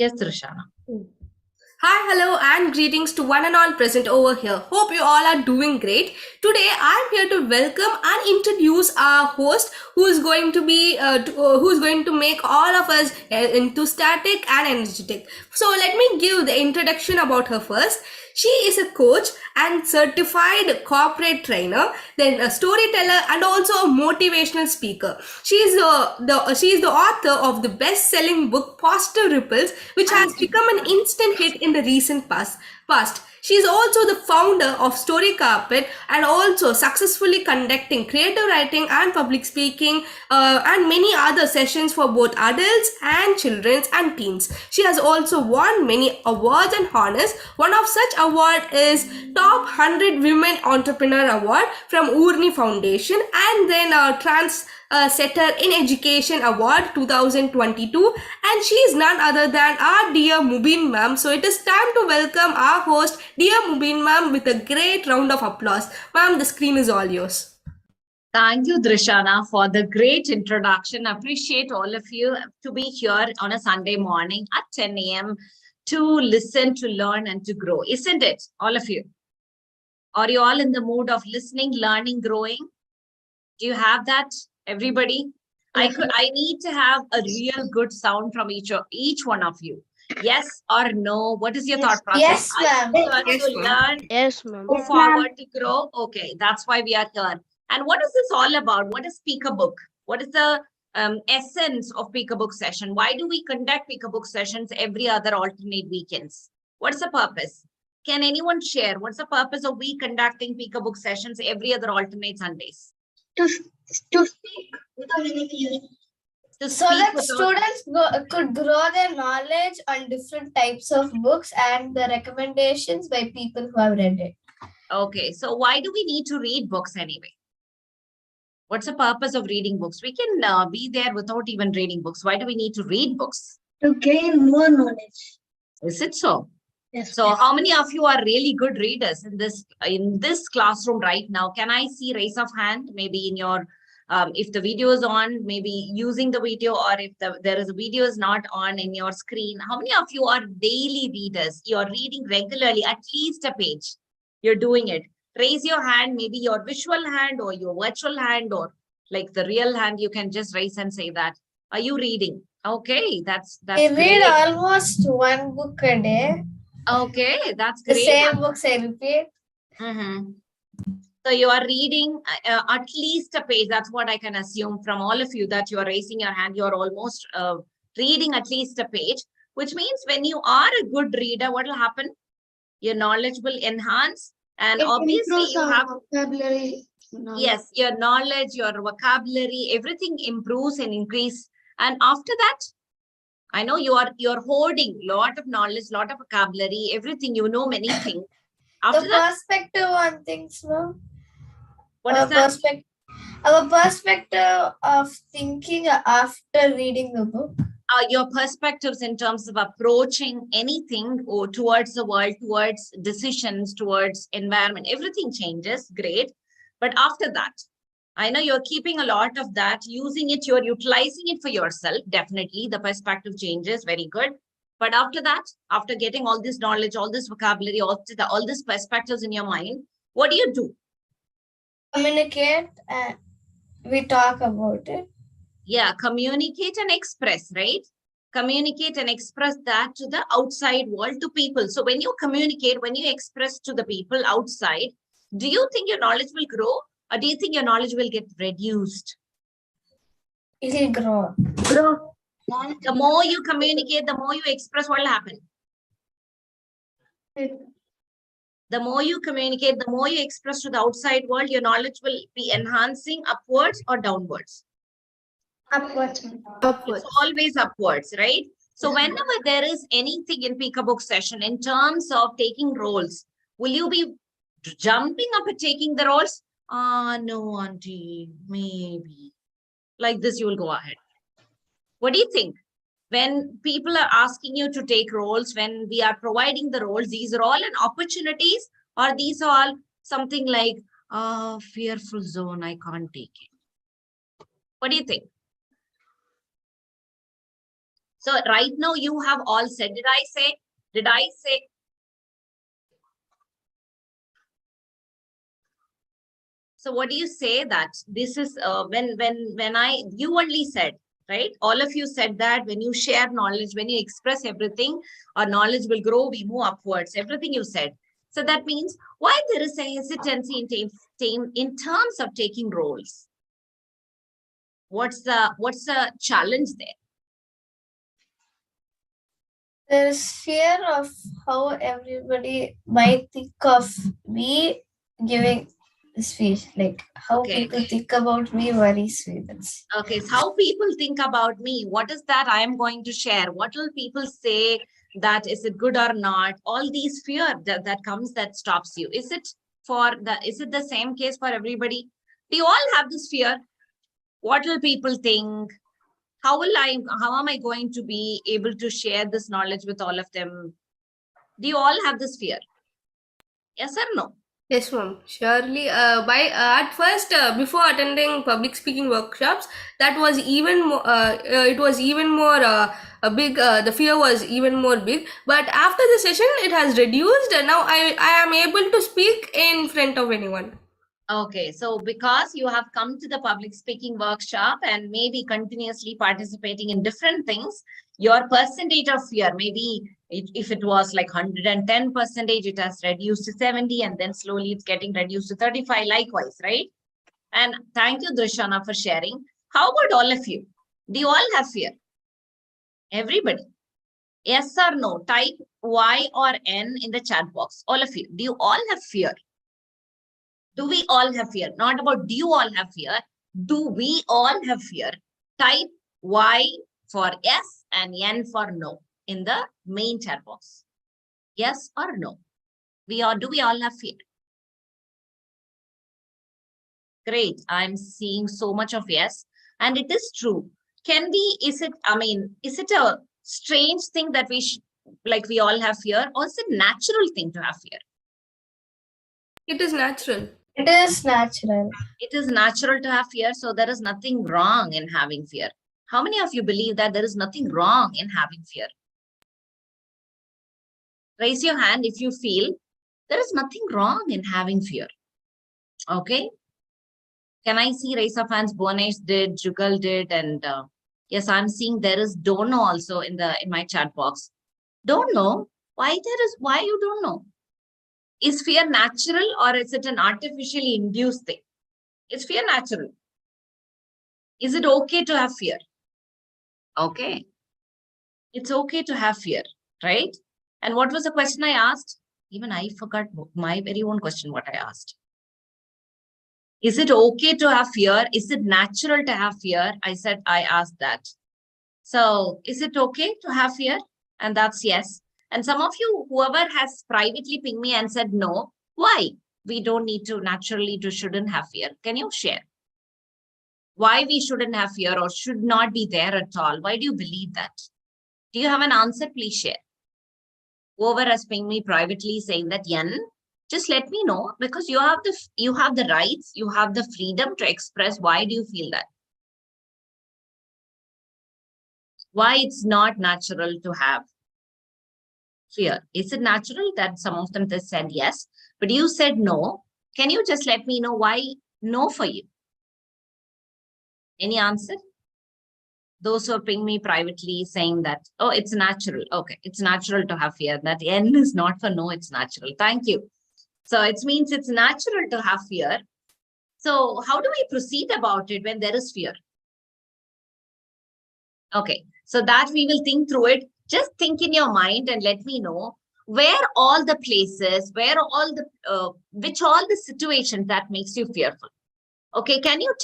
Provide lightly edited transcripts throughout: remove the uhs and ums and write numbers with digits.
Yes, Trishana. Hi, hello, and greetings to one and all present over here. Hope you all are doing great. Today, I'm here to welcome and introduce our host, who is going to make all of us enthusiastic and energetic. So, let me give the introduction about her first. She is a coach and certified corporate trainer, then a storyteller, and also a motivational speaker. She is the author of the best-selling book Positive Ripples, which has become an instant hit in the recent past. She is also the founder of Story Carpet and also successfully conducting creative writing and public speaking and many other sessions for both adults and children and teens. She has also won many awards and honors. One of such award is Top 100 Women Entrepreneur Award from Urni Foundation, and then Trans Setter in Education Award 2022, and she is none other than our dear Mubin ma'am. So it is time to welcome our host, dear Mubin ma'am, with a great round of applause. Ma'am, the screen is all yours. Thank you, Drishana, for the great introduction. Appreciate all of you to be here on a Sunday morning at 10 a.m. to listen, to learn, and to grow. Isn't it, all of you? Are you all in the mood of listening, learning, growing? Do you have that, everybody? I need to have a real good sound from each one of you. Yes or no? What is your thought process? Yes, ma'am. Are you here to learn, Yes, ma'am. move forward, to grow? Okay, that's why we are here. And what is this all about? What is Speak a Book? What is the essence of Speak a Book session? Why do we conduct Speak a Book sessions every other alternate weekends? What's the purpose? Can anyone share? What's the purpose of we conducting Speak a Book sessions every other alternate Sundays? To speak without any fear. So that students could grow their knowledge on different types of books and the recommendations by people who have read it. Okay, so why do we need to read books anyway? What's the purpose of reading books? We can be there without even reading books. Why do we need to read books? To gain more knowledge. Is it so? Yes. So how many of you are really good readers in this classroom right now? Can I see raise of hand? Maybe in your, if the video is on, maybe using the video, or if there is a video is not on in your screen. How many of you are daily readers? You're reading regularly, at least a page. You're doing it. Raise your hand, maybe your visual hand or your virtual hand or like the real hand. You can just raise and say that. Are you reading? Okay, that's I great. read almost one book a day. Okay, that's great. The same books I repeat. So you are reading at least a page. That's what I can assume from all of you, that you are raising your hand. You're almost reading at least a page, which means when you are a good reader, what will happen? Your knowledge will enhance, and It obviously you have vocabulary. Yes, your knowledge, your vocabulary, everything improves and increase. And after that, I know you're hoarding lot of knowledge, lot of vocabulary, everything, you know, many things. After the perspective on things, no? What is that? Our perspective of thinking after reading the book. Your perspectives in terms of approaching anything or towards the world, towards decisions, towards environment, everything changes. Great. But after that, I know you're keeping a lot of that, using it, you're utilizing it for yourself. Definitely the perspective changes. Very good. But after that, after getting all this knowledge, all this vocabulary, all these perspectives in your mind, what do you do? Communicate and we talk about it. Yeah, communicate and express, right? Communicate and express that to the outside world, to people. So when you communicate, when you express to the people outside, do you think your knowledge will grow, or do you think your knowledge will get reduced? It will grow. The more you communicate, the more you express, what will happen? The more you communicate, the more you express to the outside world, your knowledge will be enhancing upwards or downwards? Upwards. It's always upwards, right? So whenever there is anything in Speak a Book session in terms of taking roles, will you be jumping up and taking the roles? No, auntie, maybe. Like this, you will go ahead. What do you think? When people are asking you to take roles, when we are providing the roles, these are all an opportunities, or these are all something like, fearful zone, I can't take it. What do you think? So right now you have all said, did I say? So what do you say that this is when you only said, right? All of you said that when you share knowledge, when you express everything, our knowledge will grow, we move upwards, everything you said. So that means why there is a hesitancy in terms of taking roles. What's the challenge there? There is fear of how everybody might think of me giving the speech. Like how Okay. people think about me worries me. Okay, so how people think about me, what is that I am going to share? What will people say, that is it good or not? All these fear that comes, that stops you. Is it the same case for everybody? We all have this fear. What will people think? How am I going to be able to share this knowledge with all of them? Do you all have this fear? Yes or no? Yes, ma'am. Surely, at first, before attending public speaking workshops, that was even more. It was even more big. The fear was even more big. But after the session, it has reduced. And now I am able to speak in front of anyone. Okay, so because you have come to the public speaking workshop and maybe continuously participating in different things, your percentage of fear, maybe if it was like 110%, it has reduced to 70, and then slowly it's getting reduced to 35, likewise, right? And thank you, Drishana, for sharing. How about all of you? Do you all have fear? Everybody? Yes or no? Type Y or N in the chat box. All of you. Do you all have fear? Do we all have fear? Not about do you all have fear. Do we all have fear? Type Y for yes and N for no in the main chat box. Yes or no? Do we all have fear? Great. I'm seeing so much of yes. And it is true. Is it a strange thing that we all have fear, or is it a natural thing to have fear? It is natural. It is natural. It is natural to have fear, so there is nothing wrong in having fear. How many of you believe that there is nothing wrong in having fear? Raise your hand if you feel there is nothing wrong in having fear. Okay. Can I see raise of hands? Bonesh did, Jugal did, and yes, I'm seeing there is don't know also in my chat box. Don't know. Why you don't know? Is fear natural or is it an artificially induced thing? Is fear natural? Is it okay to have fear? Okay. It's okay to have fear, right? And what was the question I asked? Even I forgot my very own question, what I asked. Is it okay to have fear? Is it natural to have fear? I asked that. So is it okay to have fear? And that's yes. And some of you, whoever has privately pinged me and said no, why? We don't need to shouldn't have fear. Can you share? Why we shouldn't have fear or should not be there at all? Why do you believe that? Do you have an answer? Please share. Whoever has pinged me privately saying that, Yan, just let me know, because you have the rights, you have the freedom to express. Why do you feel that? Why it's not natural to have fear? Is it natural that some of them just said yes, but you said no? Can you just let me know why no for you? Any answer? Those who are pinging me privately saying that, oh, it's natural. Okay, it's natural to have fear. That N is not for no, it's natural. Thank you. So it means it's natural to have fear. So how do we proceed about it when there is fear? Okay, so that we will think through it. Just think in your mind and let me know where all the places, which all the situations that makes you fearful. Okay, can you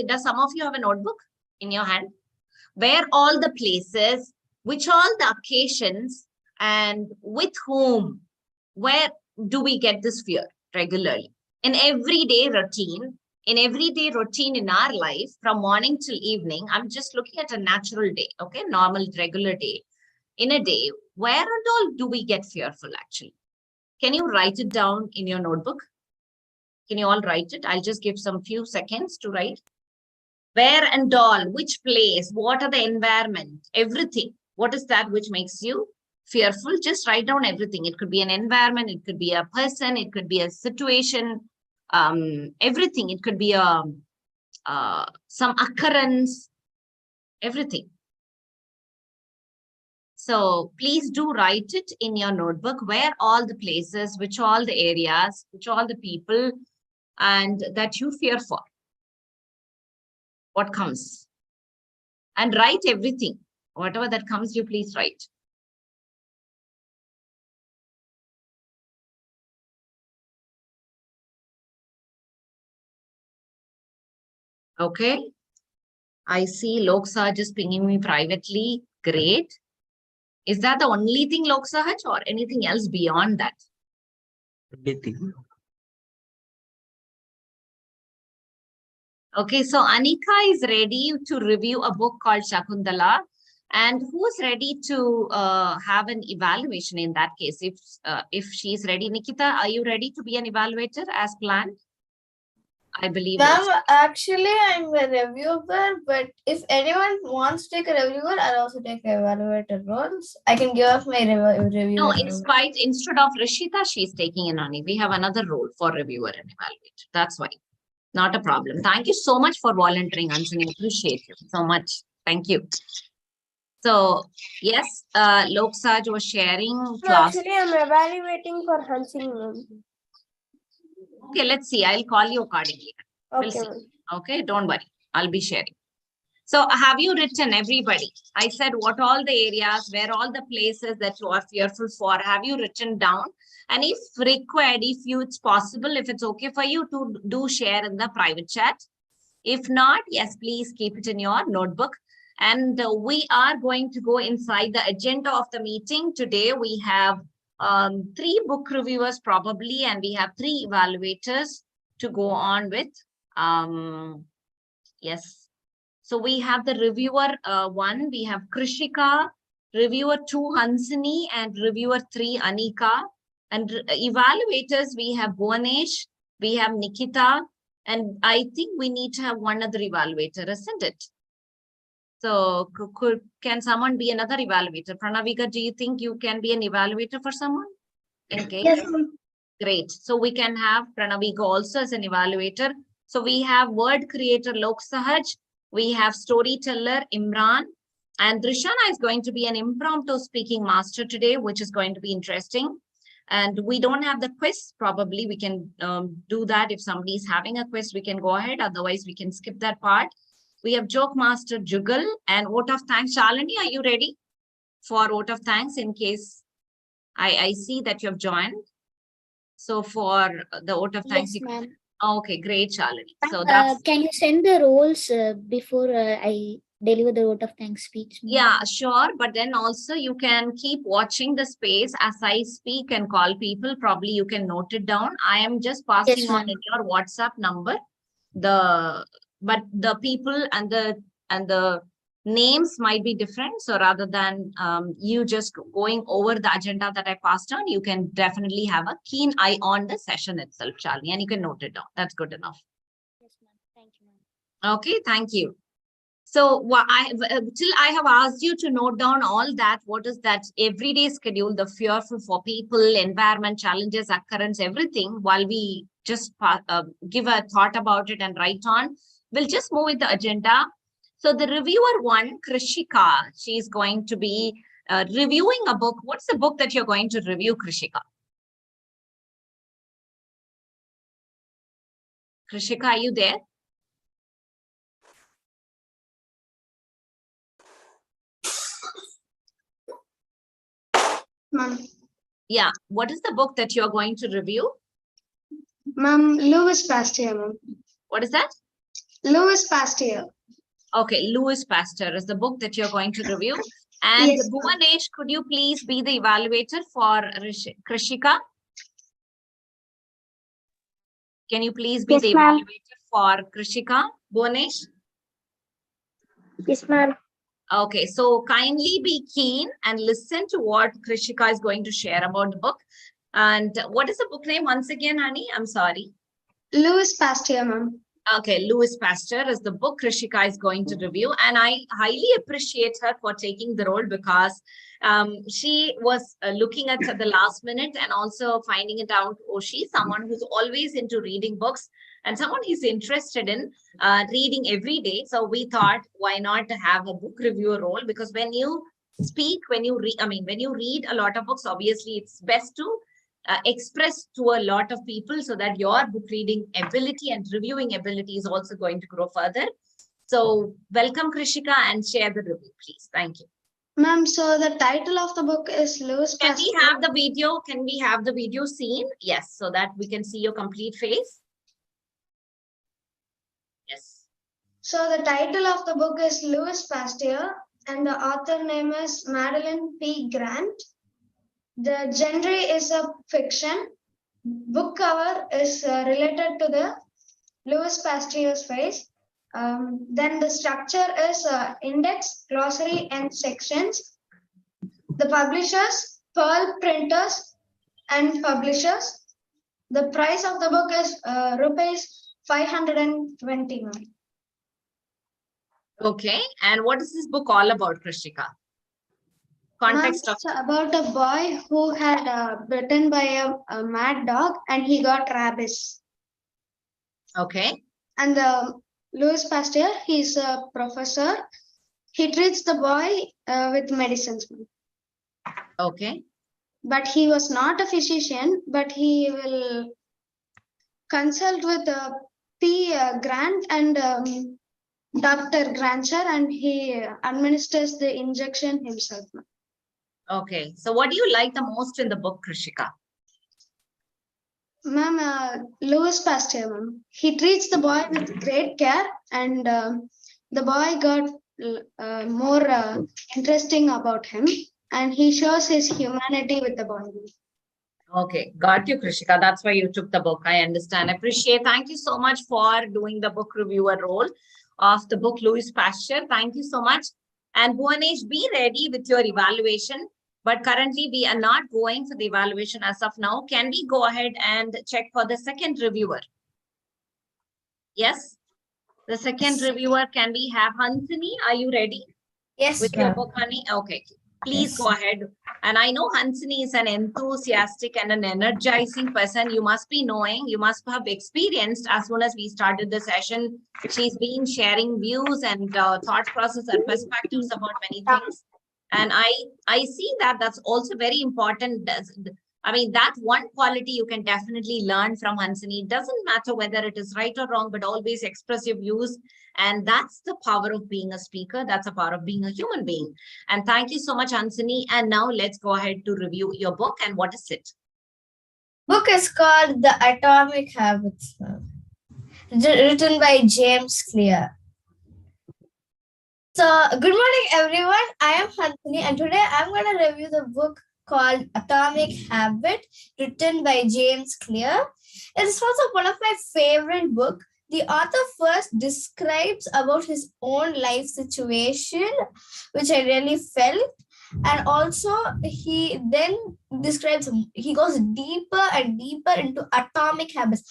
does some of you have a notebook in your hand? Where all the places, which all the occasions, and with whom, where do we get this fear regularly? In everyday routine in our life, from morning till evening, I'm just looking at a natural day, okay, normal, regular day. In a day, where and all do we get fearful actually? Can you write it down in your notebook? Can you all write it? I'll just give some few seconds to write. Where and all, which place, what are the environment, everything. What is that which makes you fearful? Just write down everything. It could be an environment, it could be a person, it could be a situation, everything. It could be a some occurrence, everything. So please do write it in your notebook, where all the places, which all the areas, which all the people, and that you fear for. What comes? And write everything. Whatever that comes, you please write. Okay. I see Lok Sahaj is pinging me privately. Great. Is that the only thing, Lok Sahaj, or anything else beyond that? Everything. Okay, so Anika is ready to review a book called Shakuntala. And who's ready to have an evaluation in that case? If she's ready, Nikita, are you ready to be an evaluator as planned? I believe. Ma'am, yes. actually, I'm a reviewer, but if anyone wants to take a reviewer, I'll also take evaluator roles. I can give up my review. No, it's quite, instead of Rishita, she's taking in Ani. We have another role for reviewer and evaluator. That's why. Not a problem. Thank you so much for volunteering, Anjani. Appreciate you so much. Thank you. So, yes, Lok Sahaj was sharing class. Actually, I'm evaluating for Hansing, ma'am. Okay, let's see. I'll call you accordingly. We'll Okay, see. ma'am. Okay, don't worry. I'll be sharing. So have you written, everybody? I said what all the areas, where all the places that you are fearful for, have you written down? And if required, if it's possible, if it's okay for you to do share in the private chat. If not, yes, please keep it in your notebook. And we are going to go inside the agenda of the meeting. Today we have 3 book reviewers probably, and we have 3 evaluators to go on with. Yes. So we have the reviewer 1, we have Krishika, reviewer 2, Hansini, and reviewer 3, Anika. And evaluators, we have Bhuvanesh, we have Nikita, and I think we need to have one other evaluator, isn't it? So can someone be another evaluator? Pranavika, do you think you can be an evaluator for someone? In case? Yes, ma'am. Great. So we can have Pranavika also as an evaluator. So we have word creator Lok Sahaj, we have storyteller Imran, and Drishana is going to be an impromptu speaking master today, which is going to be interesting. And we don't have the quiz. Probably we can do that. If somebody is having a quiz, we can go ahead. Otherwise, we can skip that part. We have joke master Jugal and vote of thanks. Shalini, are you ready for vote of thanks in case I see that you have joined? So for the vote of thanks, Yes, ma'am. Okay, great, Shalini. So that's Can you send the roles before I deliver the vote of thanks speech? ma'am? yeah, sure. But then also you can keep watching the space as I speak and call people. Probably you can note it down. I am just passing Yes, on ma'am. in your WhatsApp number. But the people and the names might be different. So rather than you just going over the agenda that I passed on, you can definitely have a keen eye on the session itself, Shalini, and you can note it down. That's good enough. Yes, ma'am. Thank you, ma'am. Okay, thank you. So till I have asked you to note down all that, what is that everyday schedule, the fearful for people, environment, challenges, occurrence, everything, while we just give a thought about it and write on, we'll just move with the agenda. So the reviewer 1, Krishika, she's going to be reviewing a book. What's the book that you're going to review, Krishika? Krishika, are you there? Ma'am. Yeah. What is the book that you're going to review? Ma'am, Louis Pasteur, ma'am. What is that? Louis Pasteur. Okay, Louis Pasteur is the book that you're going to review. And Yes, ma'am. Bhuvanesh, could you please be the evaluator for Krishika? Can you please be Yes, the ma'am. evaluator for Krishika? Bhuvanesh? Yes, ma'am. Okay, so kindly be keen and listen to what Krishika is going to share about the book. And what is the book name once again, honey? I'm sorry. Louis Pasteur, ma'am. Okay, Louis Pasteur is the book Krishika is going to review, and I highly appreciate her for taking the role because she was looking at the last minute and also finding it out. Oh, she's someone who's always into reading books and someone who's interested in reading every day. So we thought, why not have a book reviewer role? Because when you speak, when you read, when you read a lot of books, obviously it's best to express to a lot of people so that your book reading ability and reviewing ability is also going to grow further. So welcome, Krishika, and share the review, please. Thank you. Ma'am, so the title of the book is Louis Can Pasteur. we have the video? Can we have the video seen? Yes, so that we can see your complete face. Yes. So the title of the book is Louis Pasteur, and the author name is Madeline P. Grant. The genre is a fiction. Book cover is related to the Louis Pasteur's face. Then the structure is index, glossary, and sections. The publishers, Pearl Printers and Publishers. The price of the book is rupees 521. Okay, and what is this book all about, Krishika? Context of It's about a boy who had bitten by a mad dog and he got rabies. okay, And Louis Pasteur, he's a professor. He treats the boy with medicines. okay, But he was not a physician, but he will consult with P. Grant and Dr. Grancher, and he administers the injection himself. okay. So what do you like the most in the book, Krishika? Ma'am, Louis Pasteur, ma'am. He treats the boy with great care, and the boy got more interesting about him, and he shows his humanity with the boy. Okay, got you, Krishika. That's why you took the book. I understand. Appreciate. Thank you so much for doing the book reviewer role of the book Louis Pasteur. Thank you so much. And Bhuvanesh, be ready with your evaluation. But currently, we are not going for the evaluation as of now. Can we go ahead and check for the second reviewer? Yes? The second reviewer, can we have Hansini? Are you ready Yes, with your ma'am. book, honey? Okay. Please Yes. go ahead. And I know Hansini is an enthusiastic and an energizing person. You must be knowing, you must have experienced as soon as we started the session. She's been sharing views and thought process and perspectives about many things. And I see that that's also very important. That one quality you can definitely learn from Hansini. It doesn't matter whether it is right or wrong, but always express your views. And that's the power of being a speaker. That's the power of being a human being. And thank you so much, Hansini. And now let's go ahead to review your book. And what is it? Book is called The Atomic Habits, written by James Clear. So, good morning, everyone. I am Hansini, and today I'm going to review the book called Atomic Habit, written by James Clear. It's also one of my favorite books. The author first describes about his own life situation, which I really felt. And also he then describes, he goes deeper and deeper into atomic habits.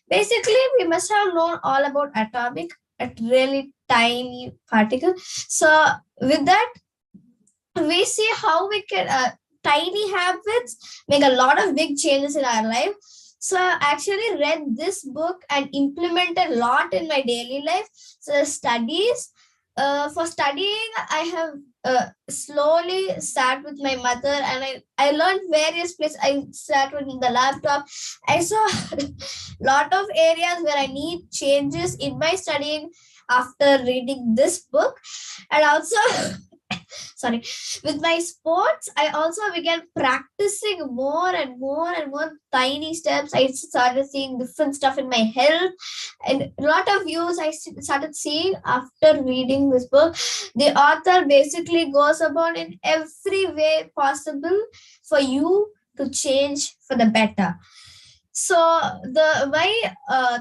Basically, we must have known all about atomic, a really tiny particle. So with that, we see how we can tiny habits make a lot of big changes in our life. So I actually read this book and implemented a lot in my daily life. So studies, for studying, I have slowly sat with my mother, and I learned various places. I sat with the laptop. I saw a lot of areas where I need changes in my studying after reading this book. And also sorry, with my sports, I also began practicing more and more and more tiny steps. I started seeing different stuff in my health, and a lot of views I started seeing after reading this book. The author basically goes about in every way possible for you to change for the better. So my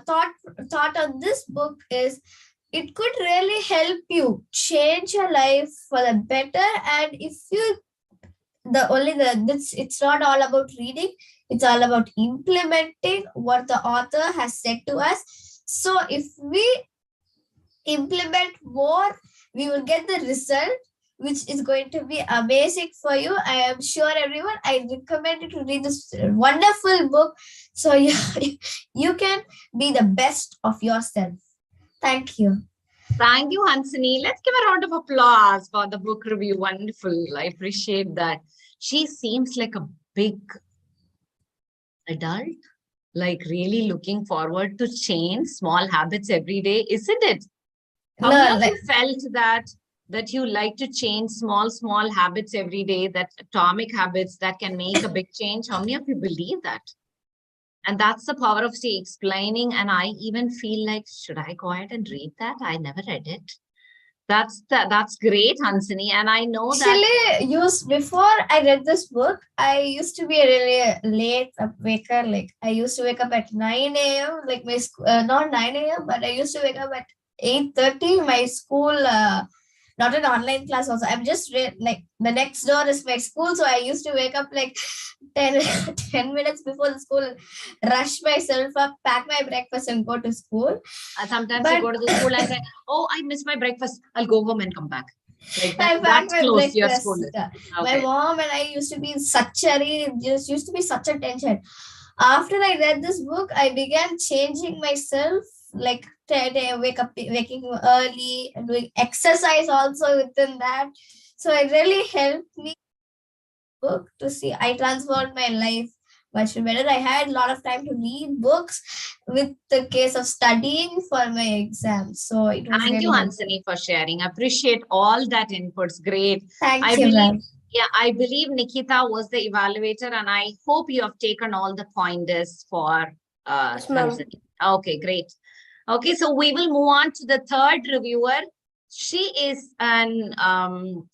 thought on this book is, it could really help you change your life for the better. And if you, it's not all about reading, it's all about implementing what the author has said to us. So if we implement more, we will get the result, which is going to be amazing for you. I am sure everyone, I recommend you to read this wonderful book so you can be the best of yourself. Thank you. Thank you, Hansini. Let's give a round of applause for the book review. Wonderful. I appreciate that. She seems like a big adult, like really looking forward to change small habits every day, isn't it? How many of you felt that you like to change small habits every day, that atomic habits that can make a big change? How many of you believe that? And that's the power of, say, explaining. And I even feel like, should I go ahead and read that? I never read it. That's great, Hansini. And I know that Actually, before I read this book, I used to be a really late waker. Like I used to wake up at 9 a.m. Like my not 9 a.m., but I used to wake up at 8:30. My school, not an online class also. I'm just like the next door is my school, so I used to wake up like 10, 10 minutes before the school, rush myself up, pack my breakfast and go to school. Sometimes you go to the school and say, oh, I missed my breakfast. I'll go home and come back. Like I packed that's my close to your breakfast. school. My mom and I used to be in such a used to be such a tension. After I read this book, I began changing myself, like waking early and doing exercise also within that. So it really helped me book to see I transformed my life much better. I had a lot of time to read books with the case of studying for my exams. So it was Thank you, Hansini, for sharing. I appreciate all that inputs. Great. Thank you, ma'am. Yeah, I believe Nikita was the evaluator, and I hope you have taken all the pointers for Hansini. Okay, great. Okay, so we will move on to the third reviewer. She is an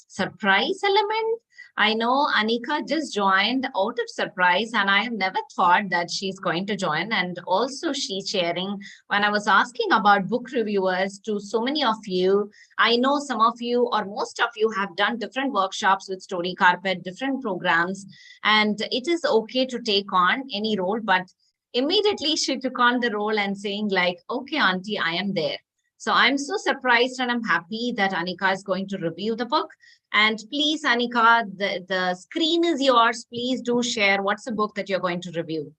surprise element. I know Anika just joined out of surprise, and I have never thought that she's going to join. And also she's sharing, when I was asking about book reviewers to so many of you, I know some of you or most of you have done different workshops with Story Carpet, different programs, and it is okay to take on any role, but immediately she took on the role and saying like, okay, auntie, I am there. So I'm so surprised and I'm happy that Anika is going to review the book. And please, Anika, the screen is yours. Please do share what's the book that you're going to review.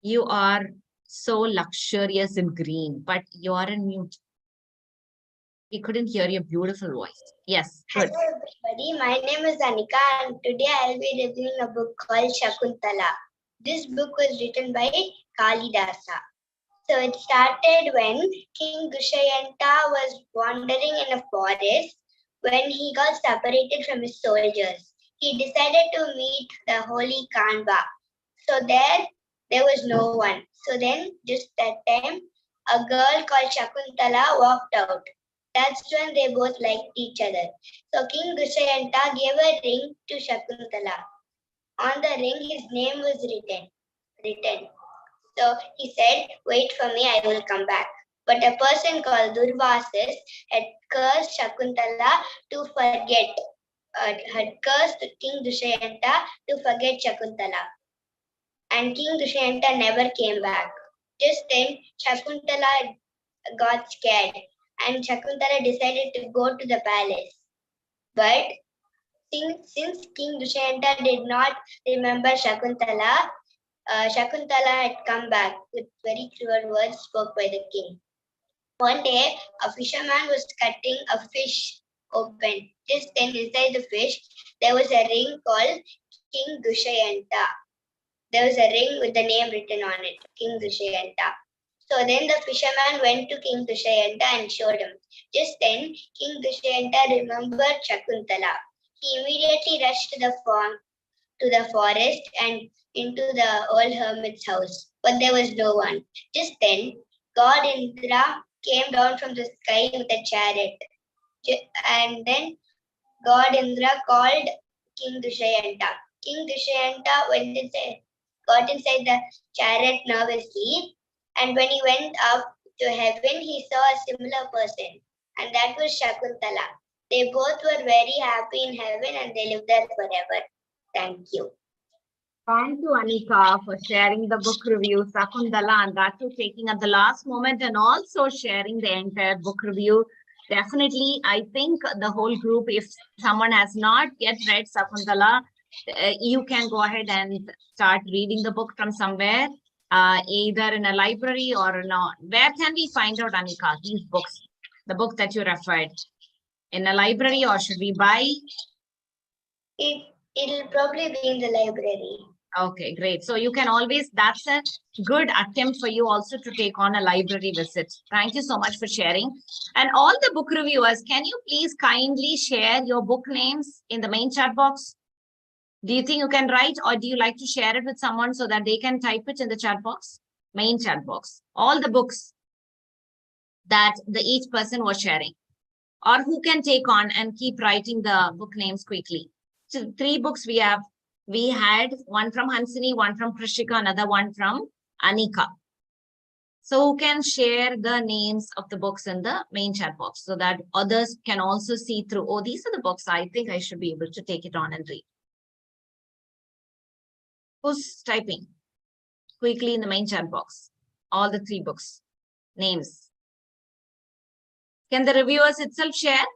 You are so luxurious in green, but you are in mute. We couldn't hear your beautiful voice. Yes, good. Hello everybody, my name is Anika and today I'll be reviewing a book called Shakuntala. This book was written by Kalidasa. So it started when King Dushayanta was wandering in a forest when he got separated from his soldiers. He decided to meet the holy Kanva. So there was no one. So then just that time, a girl called Shakuntala walked out. That's when they both liked each other. So King Dushayanta gave a ring to Shakuntala. On the ring, his name was written. So he said, wait for me, I will come back. But a person called Durvasis had cursed Shakuntala to forget, had cursed King Dushayanta to forget Shakuntala. And King Dushayanta never came back. Just then, Shakuntala got scared and Shakuntala decided to go to the palace. But since King Dushayanta did not remember Shakuntala, Shakuntala had come back with very cruel words spoke by the king. One day, a fisherman was cutting a fish open. Just then, inside the fish, there was a ring called King Dushayanta. There was a ring with the name written on it, King Dushayanta. So then the fisherman went to King Dushayanta and showed him. Just then, King Dushayanta remembered Shakuntala. He immediately rushed to the forest and into the old hermit's house. But there was no one. Just then, God Indra came down from the sky with a chariot. And then God Indra called King Dushayanta. King Dushayanta got inside the chariot nervously. And when he went up to heaven, he saw a similar person. And that was Shakuntala. They both were very happy in heaven and they lived there forever. Thank you. Thank you, Anika, for sharing the book review, Sakundala, and that too taking at the last moment and also sharing the entire book review. Definitely, I think the whole group, if someone has not yet read Sakundala, you can go ahead and start reading the book from somewhere, either in a library or not. Where can we find out, Anika, these books, the book that you referred? In a library, or should we buy? It'll probably be in the library. Okay, great. So you can always, that's a good attempt for you also to take on a library visit. Thank you so much for sharing. And all the book reviewers, can you please kindly share your book names in the main chat box? Do you think you can write, or do you like to share it with someone so that they can type it in the chat box? Main chat box. All the books that each person was sharing, or who can take on and keep writing the book names quickly. So 3 books we have. We had one from Hansini, one from Krishika, another one from Anika. So who can share the names of the books in the main chat box so that others can also see through, oh, these are the books. I think I should be able to take it on and read. Who's typing quickly in the main chat box? All the 3 books, names. Can the reviewers itself share?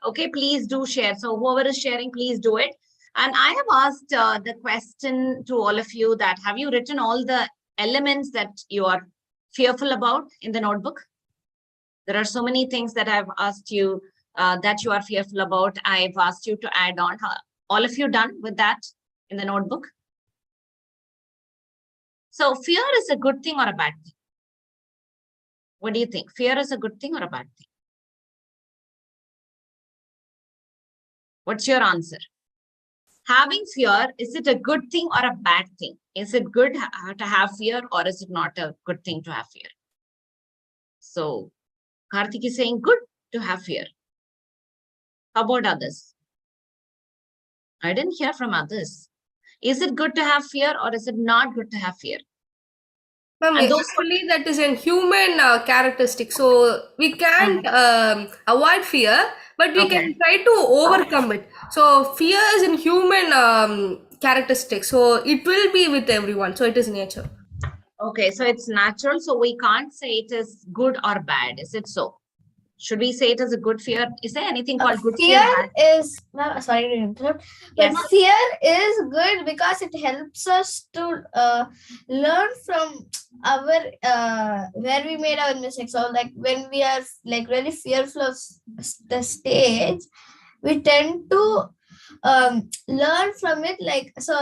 Okay, please do share. So whoever is sharing, please do it. And I have asked the question to all of you that have you written all the elements that you are fearful about in the notebook? There are so many things that I've asked you that you are fearful about. I've asked you to add on. All of you done with that in the notebook? So fear is a good thing or a bad thing? What do you think? Fear is a good thing or a bad thing? What's your answer? Having fear, is it a good thing or a bad thing? Is it good to have fear, or is it not a good thing to have fear? So Karthik is saying good to have fear. How about others? I didn't hear from others. Is it good to have fear, or is it not good to have fear? Ma'am, And those- actually, that is a human characteristic. So we can't avoid fear, but we can try to overcome it. So fear is in human characteristic. So it will be with everyone. So it is nature. Okay, so it's natural. So we can't say it is good or bad. Is it so? Should we say it as a good fear? Is there anything called good fear? Fear is, sorry to interrupt, but Yes. fear is good because it helps us to learn from our where we made our mistakes. So like when we are like really fearful of the stage, we tend to learn from it. Like, so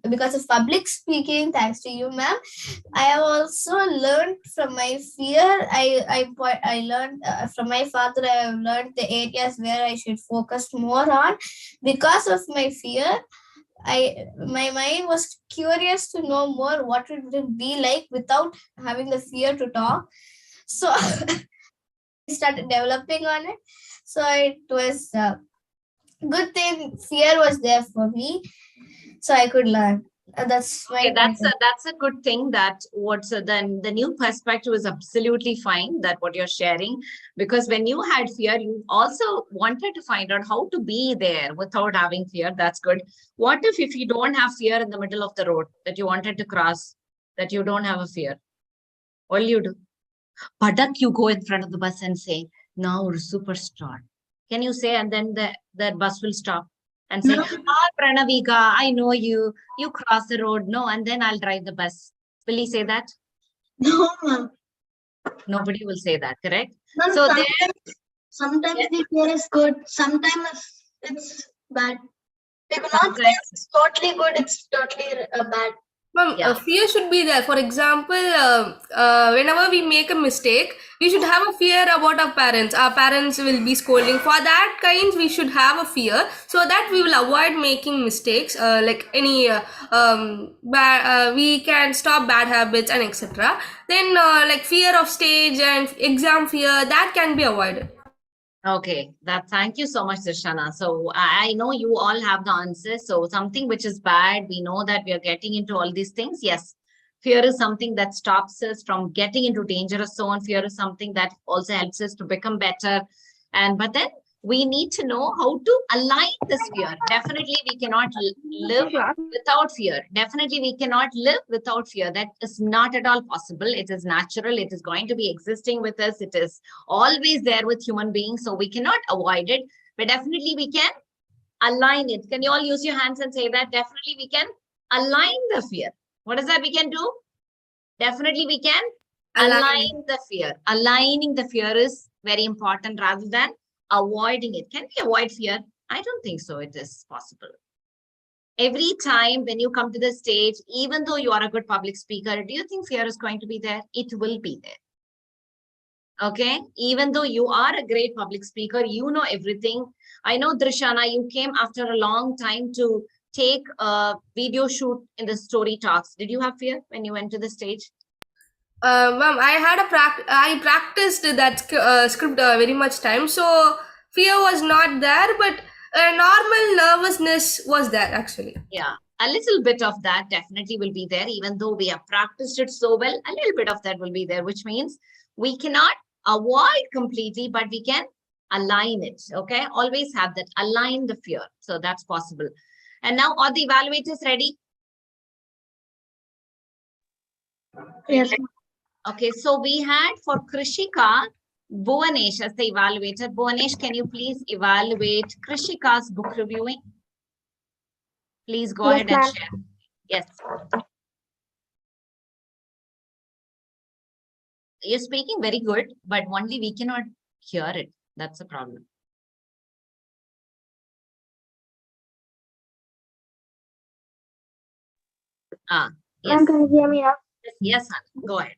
because of public speaking, thanks to you, ma'am, I have also learned from my fear. I learned from my father. I have learned the areas where I should focus more on. Because of my fear, my mind was curious to know more what would it be like without having the fear to talk. So I started developing on it. So it was good thing fear was there for me, so I could learn. That's my Okay, that's a good thing. That what's then the new perspective is absolutely fine. That what you're sharing, because when you had fear, you also wanted to find out how to be there without having fear. That's good. What if you don't have fear in the middle of the road that you wanted to cross, that you don't have a fear? What will you do? Padak, you go in front of the bus and say, "Now we're superstar." Can you say, and then the bus will stop and say, Pranavika, I know you cross the road. No, and then I'll drive the bus. Will he say that? No, ma'am. Nobody will say that, correct? Ma'am, So sometimes the fear is good. Sometimes it's bad. We will not say Sometimes- it's totally good. It's totally bad. Ma'am, Yeah. fear should be there. For example, whenever we make a mistake, we should have a fear about our parents. Our parents will be scolding. For that kind, we should have a fear so that we will avoid making mistakes. Like any we can stop bad habits and etc. Then like fear of stage and exam fear, that can be avoided. Okay, thank you so much, Darshana. So I know you all have the answers. So something which is bad, we know that we are getting into all these things. Yes, fear is something that stops us from getting into dangerous zone. Fear is something that also helps us to become better. But then we need to know how to align this fear. Definitely, we cannot live without fear. Definitely, we cannot live without fear. That is not at all possible. It is natural. It is going to be existing with us. It is always there with human beings. So we cannot avoid it. But definitely, we can align it. Can you all use your hands and say that? Definitely, we can align the fear. What is that we can do? Definitely, we can align the fear. Aligning the fear is very important rather than avoiding it. Can we avoid fear? I don't think so. It is possible. Every time when you come to the stage, even though you are a good public speaker, do you think fear is going to be there? It will be there. Okay. Even though you are a great public speaker, you know everything. I know, Drishana, you came after a long time to take a video shoot in the story talks. Did you have fear when you went to the stage? Ma'am, I practiced that script very much time, so fear was not there, but normal nervousness was there actually. Yeah, a little bit of that definitely will be there, even though we have practiced it so well, a little bit of that will be there, which means we cannot avoid completely, but we can align it. Okay, always have that, align the fear. So that's possible. And now are the evaluators ready? Yes. Okay, so we had for Krishika, Bhuvanesh as the evaluator. Bhuvanesh, can you please evaluate Krishika's book reviewing? Please go ahead and share. Yes. You're speaking very good, but only we cannot hear it. That's a problem. Yes. Can you hear me now? Yes, honey. Go ahead.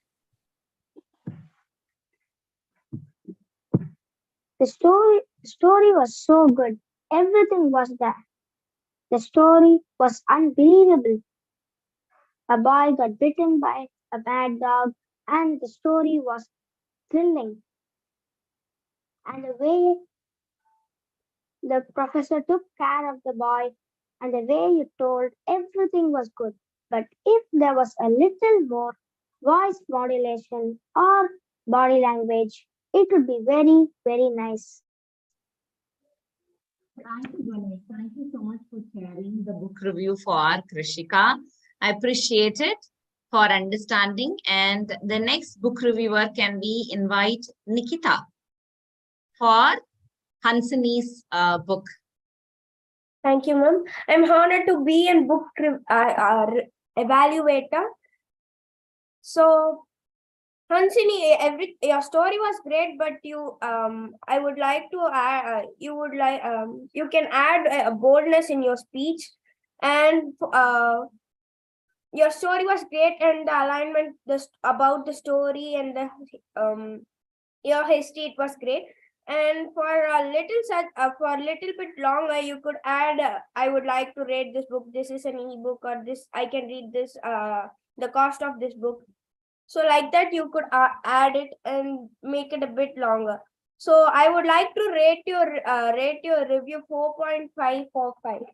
The story was so good. Everything was there. The story was unbelievable. A boy got bitten by a bad dog, and the story was thrilling. And the way the professor took care of the boy and the way you told everything was good. But if there was a little more voice modulation or body language, it would be very, very nice. Thank you, Ganesh. Thank you so much for sharing the book review for Krishika. I appreciate it for understanding. And the next book reviewer can we invite Nikita for Hansini's book. Thank you, ma'am. I'm honored to be a book evaluator. So, Hansini, your story was great, but I would like to add, you can add a boldness in your speech, and your story was great, and the alignment about the story and the your history, it was great. And for a little bit longer, you could add, I would like to rate this book. This is an ebook, or this I can read this. The cost of this book. So like that, you could add it and make it a bit longer. So I would like to rate your review 4.545. Thank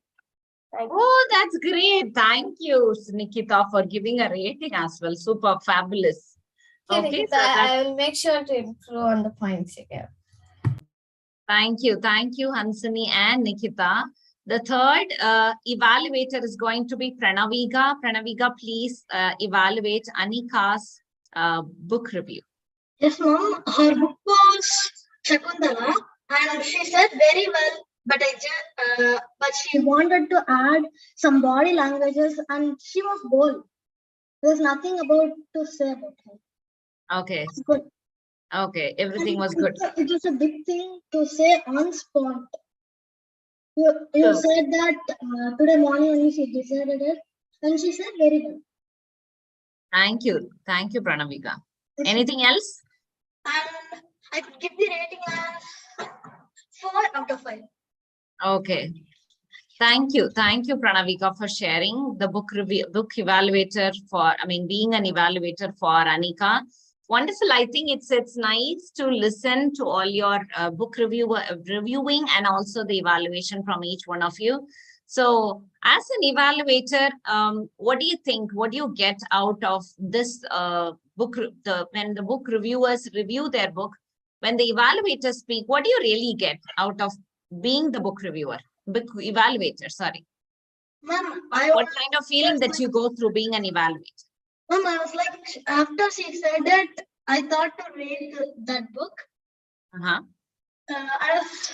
you. Oh, that's great. Thank you, Nikita, for giving a rating as well. Super fabulous. Okay, Nikita, so I will make sure to improve on the points again. Thank you, Hansini and Nikita. The third evaluator is going to be Pranaviga. Pranaviga, please evaluate Anika's book review. Yes, ma'am. Her book was Shakuntala, and she said very well. But but she wanted to add some body languages, and she was bold. There's nothing about to say about her. Okay. It's good. Okay, everything was good. It was a big thing to say on spot. You So- said that today morning only she decided it, and she said very well. Thank you, Pranaviga. Anything else? And I could give the rating as 4 out of 5. Okay. Thank you, Pranavika, for sharing the book evaluator being an evaluator for Anika. Wonderful. I think it's nice to listen to all your book reviewing and also the evaluation from each one of you. So as an evaluator, what do you think? What do you get out of this book? When the book reviewers review their book, when the evaluators speak, what do you really get out of being the book reviewer, book evaluator, sorry? Ma'am, What kind of feeling that you go through being an evaluator? Ma'am, I was like, after she said it, I thought to read that book. Uh-huh. I was,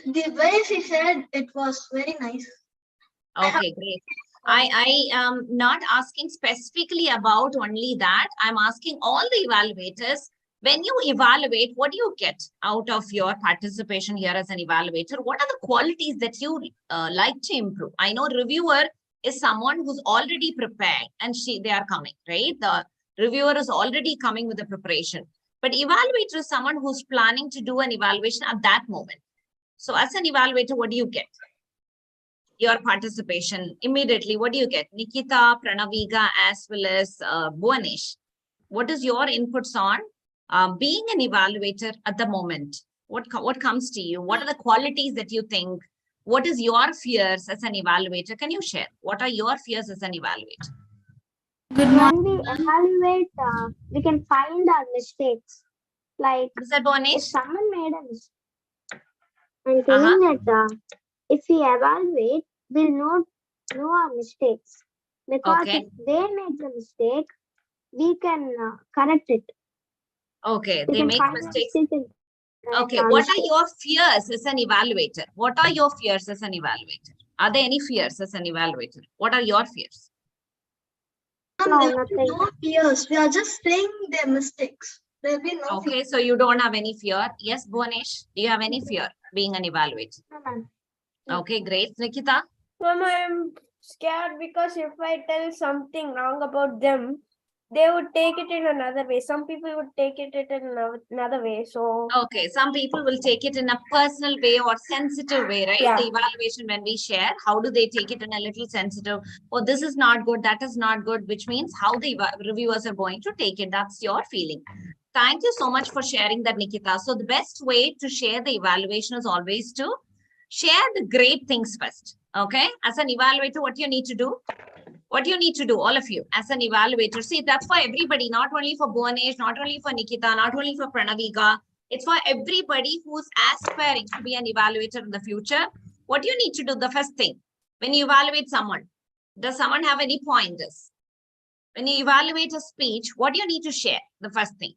the way she said it was very nice. Okay, great. I am not asking specifically about only that. I'm asking all the evaluators, when you evaluate, what do you get out of your participation here as an evaluator? What are the qualities that you like to improve? I know reviewer is someone who's already prepared and they are coming, right? The reviewer is already coming with the preparation. But evaluator is someone who's planning to do an evaluation at that moment. So as an evaluator, what do you get? Your participation immediately, what do you get? Nikita, Pranaviga, as well as Bhuvanesh. What is your inputs on being an evaluator at the moment? What comes to you? What are the qualities that you think? What is your fears as an evaluator? Can you share? What are your fears as an evaluator? When we evaluate, we can find our mistakes. Like What is that, if Bhuvanesh? someone made a mistake, I'm telling that if we evaluate, we'll know our mistakes. Because Okay. if they make the mistake, we can correct it. Okay, We they can make find the mistakes. mistake and correct Okay, our what are mistake. your fears as an evaluator? What are your fears as an evaluator? Are there any fears as an evaluator? What are your fears? No, There will be nothing. no fears. We are just saying their mistakes. There will be no fear. Okay, so you don't have any fear. Yes, Bhuvanesh, do you have any fear being an evaluator? No, ma'am. Okay, great. Nikita? Mama, I'm scared because if I tell something wrong about them, they would take it in another way. Some people would take it in another way. So Okay, some people will take it in a personal way or sensitive way, right? Yeah. The evaluation when we share, how do they take it in a little sensitive? Oh, this is not good, that is not good, which means how the reviewers are going to take it. That's your feeling. Thank you so much for sharing that, Nikita. So the best way to share the evaluation is always to share the great things first. Okay, as an evaluator, what you need to do? What you need to do, all of you, as an evaluator, see, that's for everybody, not only for Bhuvanesh, not only for Nikita, not only for Pranaviga. It's for everybody who's aspiring to be an evaluator in the future. What you need to do, the first thing, when you evaluate someone, does someone have any pointers? When you evaluate a speech, what do you need to share? The first thing.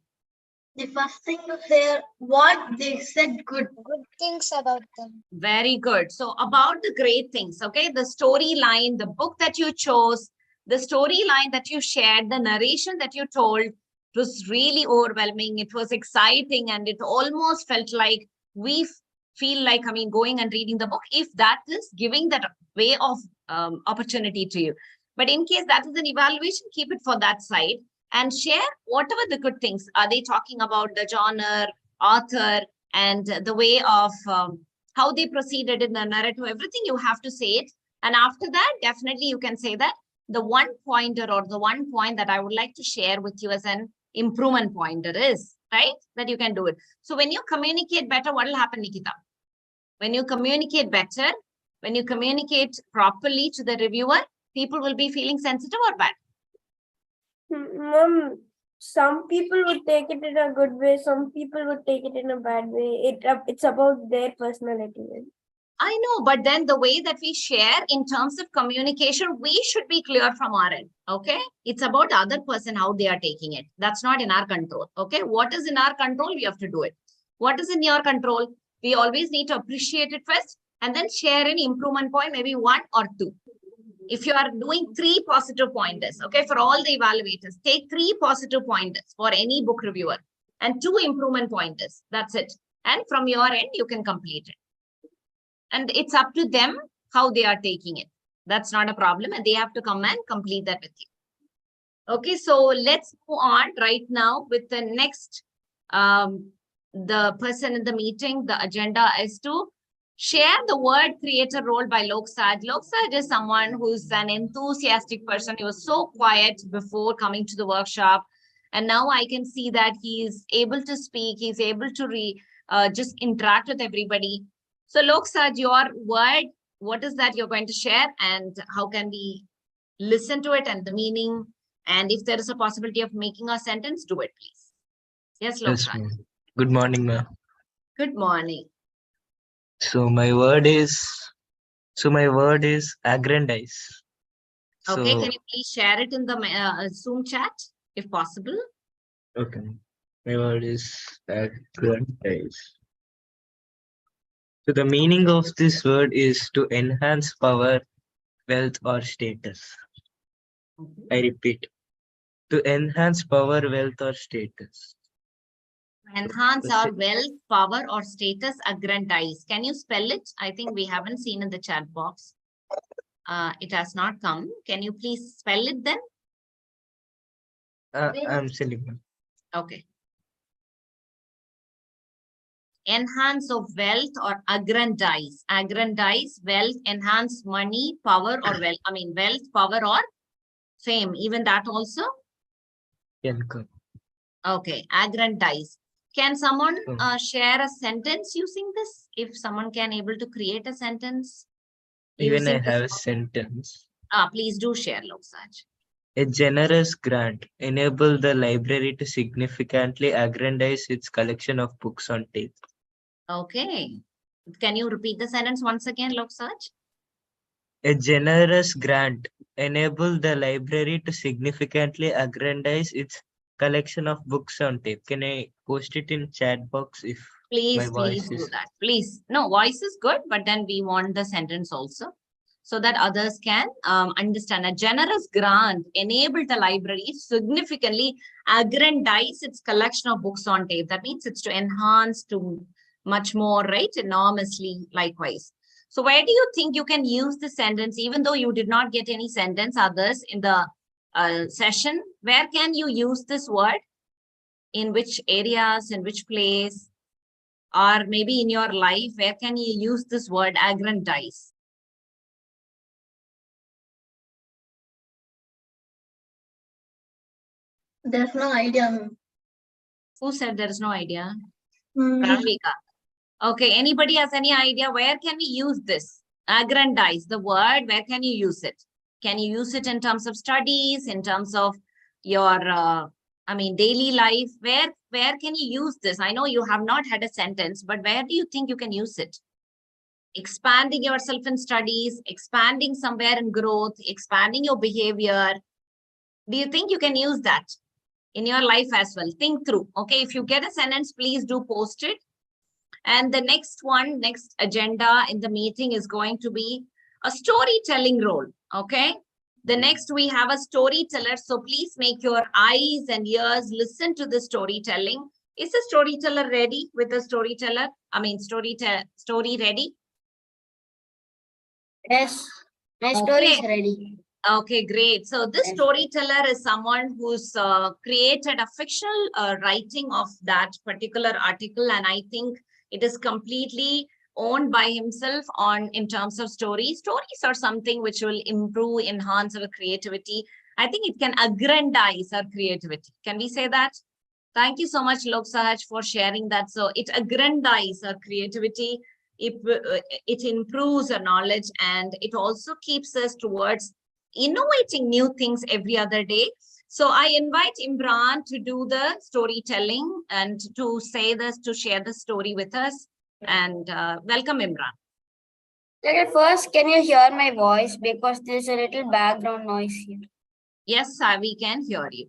The first thing to say what they said good. Good things about them. Very good. So about the great things, okay? The storyline, the book that you chose, the storyline that you shared, the narration that you told, it was really overwhelming. It was exciting and it almost felt like we feel like, I mean, going and reading the book, if that is giving that way of opportunity to you. But in case that is an evaluation, keep it for that side and share whatever the good things. Are they talking about the genre, author, and the way of how they proceeded in the narrative, everything you have to say it. And after that, definitely you can say that the one pointer or the one point that I would like to share with you as an improvement pointer is, right? That you can do it. So when you communicate better, what will happen, Nikita? When you communicate better, when you communicate properly to the reviewer, people will be feeling sensitive or bad. Mom, some people would take it in a good way, some people would take it in a bad way. It's about their personality. I know, but then the way that we share in terms of communication, we should be clear from our end. Okay. It's about the other person, how they are taking it. That's not in our control. Okay. What is in our control? We have to do it. What is in your control? We always need to appreciate it first and then share an improvement point, maybe 1 or 2. If you are doing 3 positive pointers, okay, for all the evaluators, take 3 positive pointers for any book reviewer and 2 improvement pointers. That's it. And from your end, you can complete it. And it's up to them how they are taking it. That's not a problem. And they have to come and complete that with you. Okay, so let's move on right now with the next, the person in the meeting. The agenda is to share the word creator role by Loksaj. Loksaj is someone who's an enthusiastic person. He was so quiet before coming to the workshop. And now I can see that he is able to speak. He's able to just interact with everybody. So Loksaj, your word, what is that you're going to share and how can we listen to it and the meaning? And if there is a possibility of making a sentence, do it, please. Yes, Yes, Loksaj. ma'am. Good morning, ma'am. Good morning. So my word is aggrandize. Okay, So can you please share it in the Zoom chat if possible? okay, my word is aggrandize. So the meaning of this word is to enhance power, wealth, or status. I repeat, to enhance power, wealth, or status. Enhance The our se- wealth, power, or status, aggrandize. Can you spell it? I think we haven't seen in the chat box. It has not come. Can you please spell it then? I'm silly, ma'am. Okay. Enhance of wealth or aggrandize. Aggrandize, wealth, enhance money, power, or wealth. I mean, wealth, power, or fame. Even that also? Can come. Okay, aggrandize. Can someone Hmm. share a sentence using this? If someone can able to create a sentence Even I using this. have a sentence. Please do share, Loksaj. A generous grant enabled the library to significantly aggrandize its collection of books on tape. Okay. Can you repeat the sentence once again, Loksaj? A generous grant enabled the library to significantly aggrandize its collection of books on tape. Can I post it in chat box if my Please voice do is that. Please. No, voice is good, but then we want the sentence also so that others can understand. A generous grant enabled the library significantly aggrandize its collection of books on tape. That means it's to enhance to much more, right? Enormously, likewise. So where do you think you can use the sentence, even though you did not get any sentence others in the session? Where can you use this word? In which areas, in which place? Or maybe in your life, where can you use this word aggrandize? There's no idea. Who said there is no idea? Hmm. Pranvika. Okay, anybody has any idea where can we use this? Aggrandize, the word, where can you use it? Can you use it in terms of studies, in terms of your, daily life? Where can you use this? I know you have not had a sentence, but where do you think you can use it? Expanding yourself in studies, expanding somewhere in growth, expanding your behavior. Do you think you can use that in your life as well? Think through. Okay, if you get a sentence, please do post it. And the next agenda in the meeting is going to be a storytelling role. Okay, the next we have a storyteller. So please make your eyes and ears listen to the storytelling. Is the storyteller ready with the storyteller? Story ready? Yes, my story is ready. Okay, great. So this Yes. storyteller is someone who's created a fictional writing of that particular article, and I think it is completely owned by himself in terms of stories. Stories are something which will improve, enhance our creativity. I think it can aggrandize our creativity. Can we say that? Thank you so much, Lok Sahaj, for sharing that. So it aggrandizes our creativity. It improves our knowledge, and it also keeps us towards innovating new things every other day. So I invite Imran to do the storytelling and to share the story with us. And welcome, Imran. Okay, first, can you hear my voice? Because there's a little background noise here. Yes, we can hear you.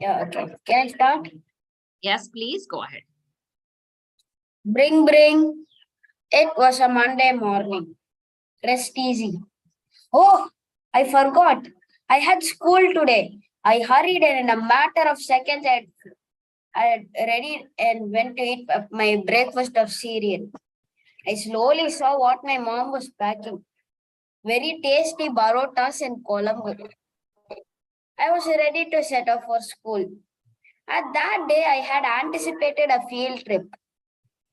Yeah, okay. Can I start? Yes, please go ahead. Bring, bring. It was a Monday morning. Rest easy. Oh, I forgot. I had school today. I hurried and in a matter of seconds I had ready and went to eat my breakfast of cereal. I slowly saw what my mom was packing. Very tasty barotas and Colombo. I was ready to set off for school. At that day, I had anticipated a field trip.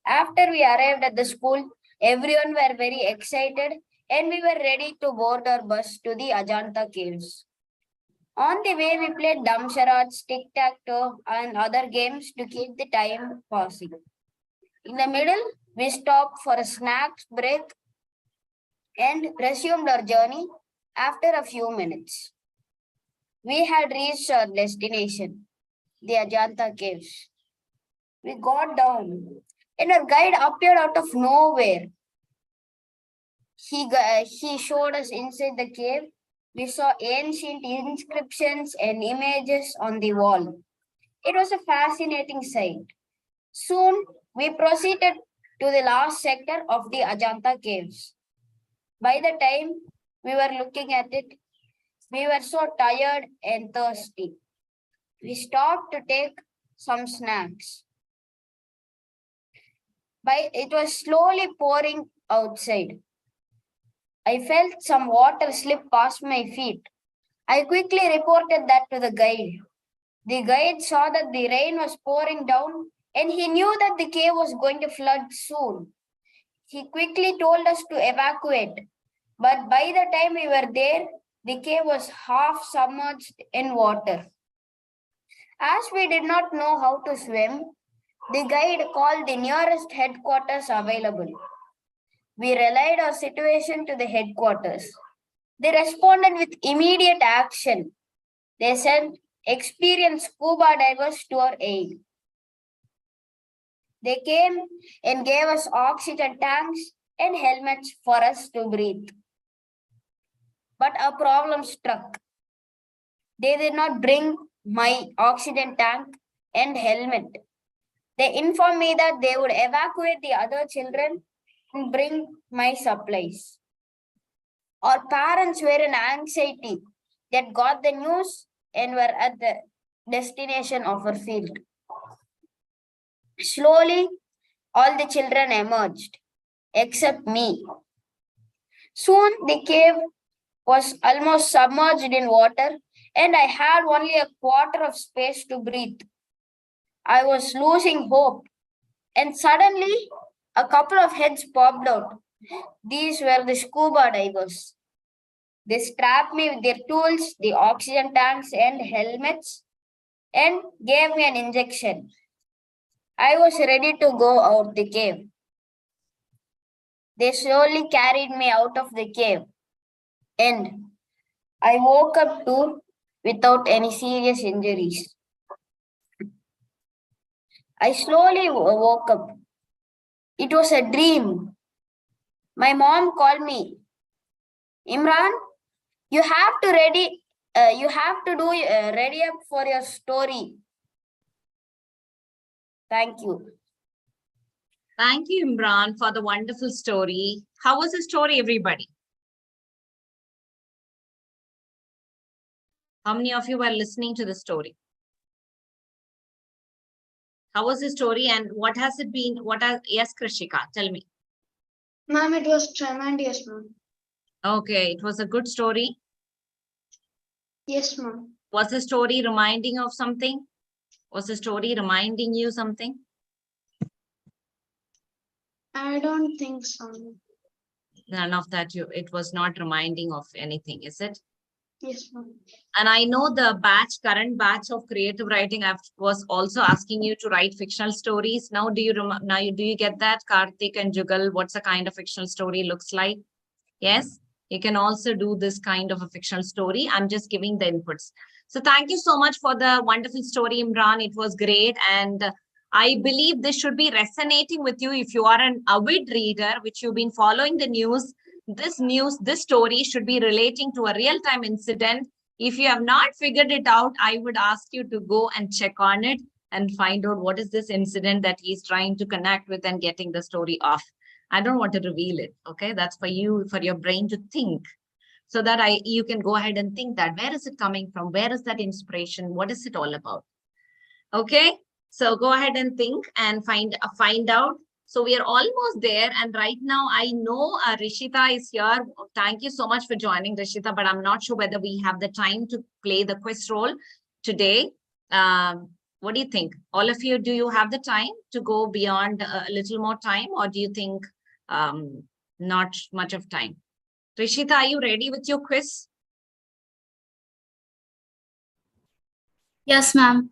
After we arrived at the school, everyone were very excited and we were ready to board our bus to the Ajanta caves. On the way, we played dumb charades, tic-tac-toe, and other games to keep the time passing. In the middle, we stopped for a snack break and resumed our journey after a few minutes. We had reached our destination. the Ajanta caves. We got down, and our guide appeared out of nowhere. He showed us inside the cave. We saw ancient inscriptions and images on the wall. It was a fascinating sight. Soon, we proceeded to the last sector of the Ajanta caves. By the time we were looking at it, we were so tired and thirsty. We stopped to take some snacks. It was slowly pouring outside. I felt some water slip past my feet. I quickly reported that to the guide. The guide saw that the rain was pouring down and he knew that the cave was going to flood soon. He quickly told us to evacuate. But by the time we were there, the cave was half submerged in water. As we did not know how to swim, the guide called the nearest headquarters available. We relayed our situation to the headquarters. They responded with immediate action. They sent experienced scuba divers to our aid. They came and gave us oxygen tanks and helmets for us to breathe. But a problem struck. They did not bring my oxygen tank and helmet. They informed me that they would evacuate the other children and bring my supplies. Our parents were in anxiety. They got the news and were at the destination of our field. Slowly, all the children emerged, except me. Soon, the cave was almost submerged in water, and I had only a quarter of space to breathe. I was losing hope, and suddenly, a couple of heads popped out. These were the scuba divers. They strapped me with their tools, the oxygen tanks, and helmets, and gave me an injection. I was ready to go out the cave. They slowly carried me out of the cave, and I woke up too without any serious injuries. I slowly woke up. It was a dream. My mom called me. Imran, you have to ready up for your story. Thank you. Thank you, Imran, for the wonderful story. How was the story, everybody? How many of you were listening to the story? How was the story and what has it been? Yes, Krishika, tell me. Ma'am, it was tremendous, ma'am. Okay, it was a good story. Yes, ma'am. Was the story reminding of something? Was the story reminding you something? I don't think so. None of that. It was not reminding of anything, is it? Yes, ma'am. And I know the current batch of creative writing, I was also asking you to write fictional stories. Now, do you get that, Karthik and Jugal? What's the kind of fictional story looks like? Yes, you can also do this kind of a fictional story. I'm just giving the inputs. So thank you so much for the wonderful story, Imran. It was great. And I believe this should be resonating with you if you are an avid reader, which you've been following the news. This story should be relating to a real-time incident. If you have not figured it out, I would ask you to go and check on it and find out what is this incident that he's trying to connect with and getting the story off. I don't want to reveal it, okay? That's for you, for your brain to think, so that you can go ahead and think that, where is it coming from? Where is that inspiration? What is it all about? Okay, so go ahead and think and find out. So we are almost there. And right now, I know Rishita is here. Thank you so much for joining, Rishita, but I'm not sure whether we have the time to play the quiz role today. What do you think? All of you, do you have the time to go beyond a little more time, or do you think not much of time? Rishita, are you ready with your quiz? Yes, ma'am.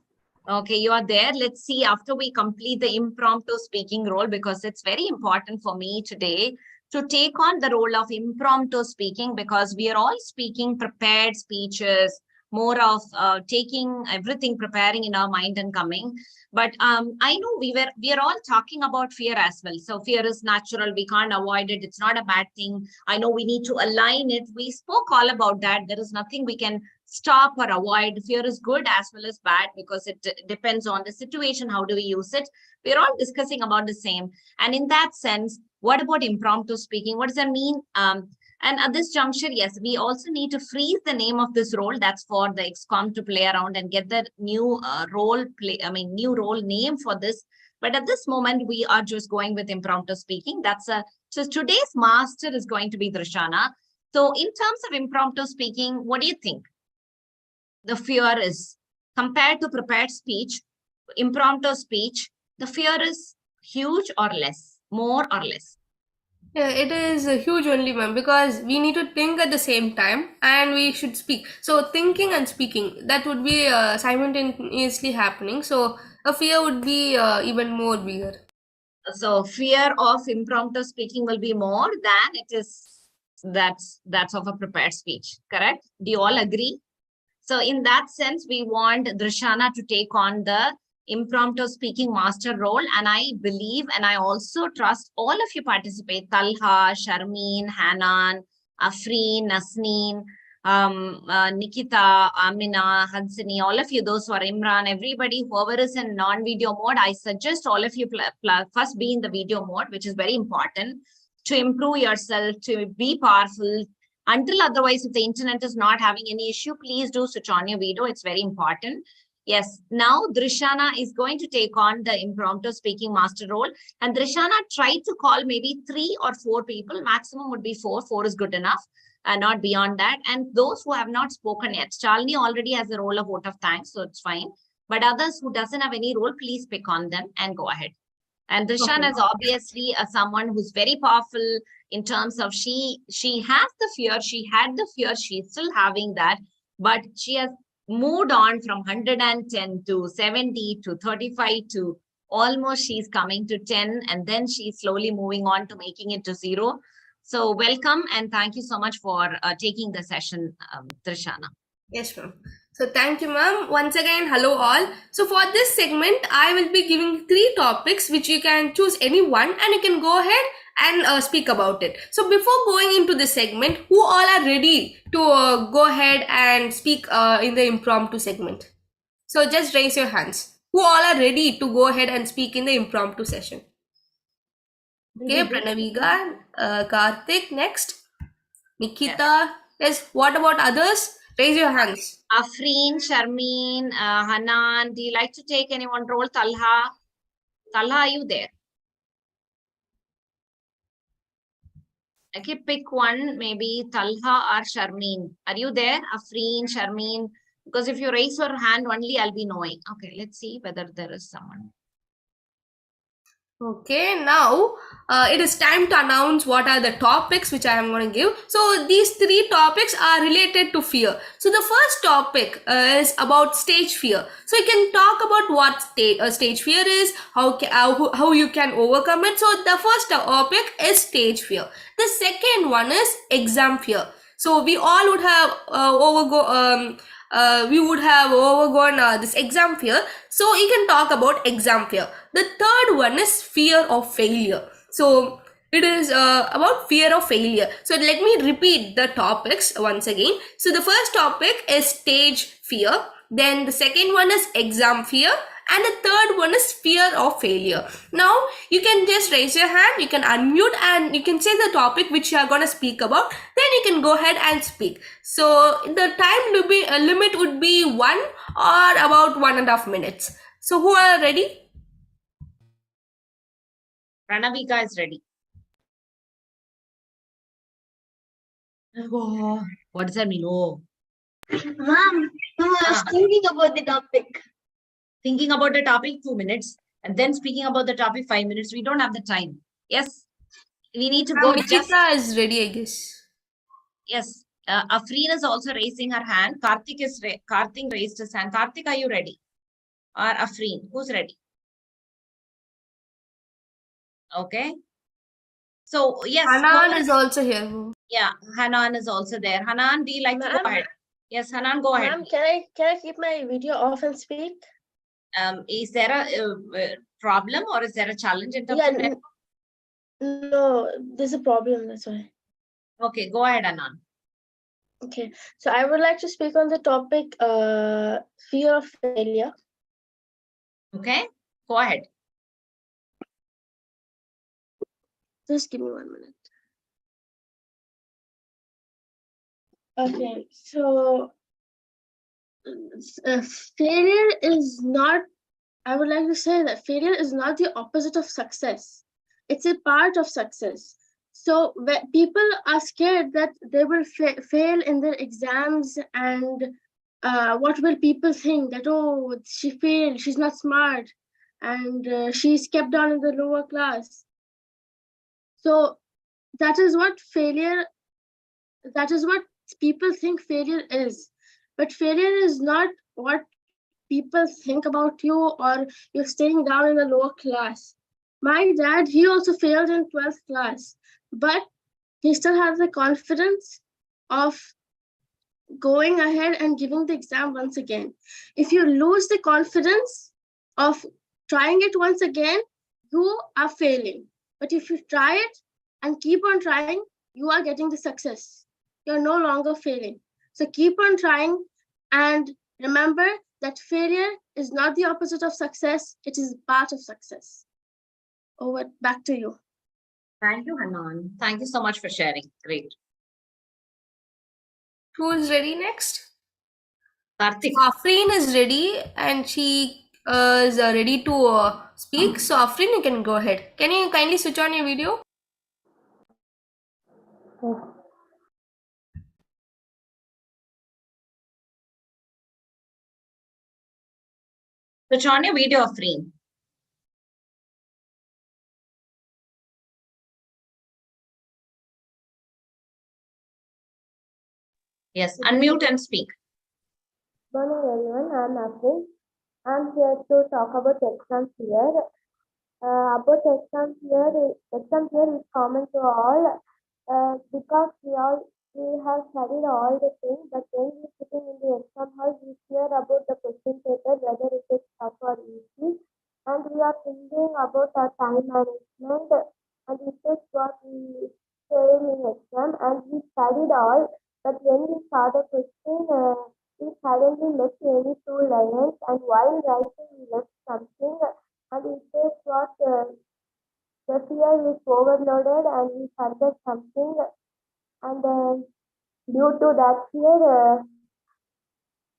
Okay, you are there. Let's see after we complete the impromptu speaking role, because it's very important for me today to take on the role of impromptu speaking, because we are all speaking prepared speeches, more of taking everything, preparing in our mind and coming. But I know we are all talking about fear as well. So fear is natural. We can't avoid it. It's not a bad thing. I know we need to align it. We spoke all about that. There is nothing we can stop or avoid. Fear is good as well as bad because it depends on the situation. How do we use it? We're all discussing about the same. And in that sense, what about impromptu speaking? What does that mean? And at this juncture, yes, we also need to freeze the name of this role. That's for the XCOM to play around and get the new new role name for this. But at this moment, we are just going with impromptu speaking. So today's master is going to be Drishana. So in terms of impromptu speaking, what do you think? The fear is compared to prepared speech, impromptu speech, the fear is huge or less, more or less? Yeah, it is huge only, ma'am, because we need to think at the same time and we should speak. So thinking and speaking, that would be simultaneously happening. So a fear would be even more bigger. So fear of impromptu speaking will be more than it is that's of a prepared speech, correct? Do you all agree? So in that sense, we want Drishana to take on the impromptu speaking master role. And I believe, and I also trust all of you participate. Talha, Sharmeen, Hanan, Afreen, Nasneen, Nikita, Amina, Hansini, all of you, those who are Imran, everybody, whoever is in non-video mode, I suggest all of you first be in the video mode, which is very important to improve yourself, to be powerful. Until otherwise, if the internet is not having any issue, please do switch on your video. It's very important. Yes, now Drishana is going to take on the impromptu speaking master role. And Drishana tried to call maybe 3 or 4 people. Maximum would be 4. 4 is good enough, not beyond that. And those who have not spoken yet, Shalini already has a role of vote of thanks, so it's fine. But others who doesn't have any role, please pick on them and go ahead. And Drishana is obviously someone who's very powerful in terms of she has the fear, she had the fear, she's still having that, but she has moved on from 110 to 70 to 35 to almost she's coming to 10, and then she's slowly moving on to making it to 0. So welcome and thank you so much for taking the session, Drishana. Yes, ma'am. So thank you, ma'am. Once again, hello all. So for this segment, I will be giving 3 topics which you can choose any one and you can go ahead and speak about it. So before going into the segment, who all are ready to go ahead and speak in the impromptu segment? So just raise your hands. Who all are ready to go ahead and speak in the impromptu session? Okay, Pranavika, Karthik, next. Nikita, yes. What about others? Raise your hands. Afreen, Sharmeen, Hanan, do you like to take any one role? Talha, are you there? Okay, pick one, maybe Talha or Sharmeen. Are you there? Afreen, Sharmeen? Because if you raise your hand only, I'll be knowing. Okay, let's see whether there is someone. Okay, now it is time to announce what are the topics which I am going to give. So these 3 topics are related to fear. So the first topic is about stage fear. So you can talk about what stage fear is, how you can overcome it. So the first topic is stage fear. The second one is exam fear. So we all would have overgone this exam fear. So you can talk about exam fear. The third one is fear of failure. So it is about fear of failure. So let me repeat the topics once again. So the first topic is stage fear. Then the second one is exam fear. And the third one is fear of failure. Now you can just raise your hand, you can unmute and you can say the topic which you are going to speak about. Then you can go ahead and speak. So the time limit would be 1 or about 1.5 minutes. So who are ready? Pranavika is ready. Oh, what does that mean? Oh. Ma'am, I was thinking about the topic. Thinking about the topic 2 minutes and then speaking about the topic 5 minutes. We don't have the time. Yes, we need to go. Nikita is ready, I guess. Yes, Afreen is also raising her hand. Karthik raised his hand. Karthik, are you ready? Or Afreen, who's ready? Okay. So yes, Hanan is also here. yeah, Hanan is also there. Hanan, do you like to go ahead? Yes, Hanan, go ahead. Ma'am, can I keep my video off and speak? Is there a problem or is there a challenge in terms Yeah, of network? no, there's a problem, that's why. Okay, go ahead, Hanan. Okay, so I would like to speak on the topic fear of failure. Okay, go ahead. Just give me 1 minute. Okay, so failure is not, I would like to say that failure is not the opposite of success. It's a part of success. So when people are scared that they will fail in their exams, and what will people think that, oh, she failed, she's not smart, and she's kept down in the lower class. So that is what people think failure is. But failure is not what people think about you, or you're staying down in the lower class. My dad, he also failed in 12th class, but he still has the confidence of going ahead and giving the exam once again. If you lose the confidence of trying it once again, you are failing. But if you try it and keep on trying, you are getting the success. You're no longer failing. So keep on trying, and remember that failure is not the opposite of success. It is part of success. Over, back to you. Thank you, Hanan. Thank you so much for sharing. Great. Who's ready next? Karthik. Afreen is ready and she is ready to speak. So Afreen, you can go ahead. Can you kindly switch on your video? Switch on your video, Afreen. Yes, unmute and speak. Good morning, everyone. I'm Afreen. I'm here to talk about exam fear. About exam fear is common to all because we have studied all the things, but when we're sitting in the exam hall, we fear about the question paper, whether it is tough or easy, and we are thinking about our time management, and it is what we fail in exam, and we studied all, but when we saw the question, we suddenly left any 2 lines, and while writing, we left something, and it is what the fear is overloaded, and we forget something, and due to that fear,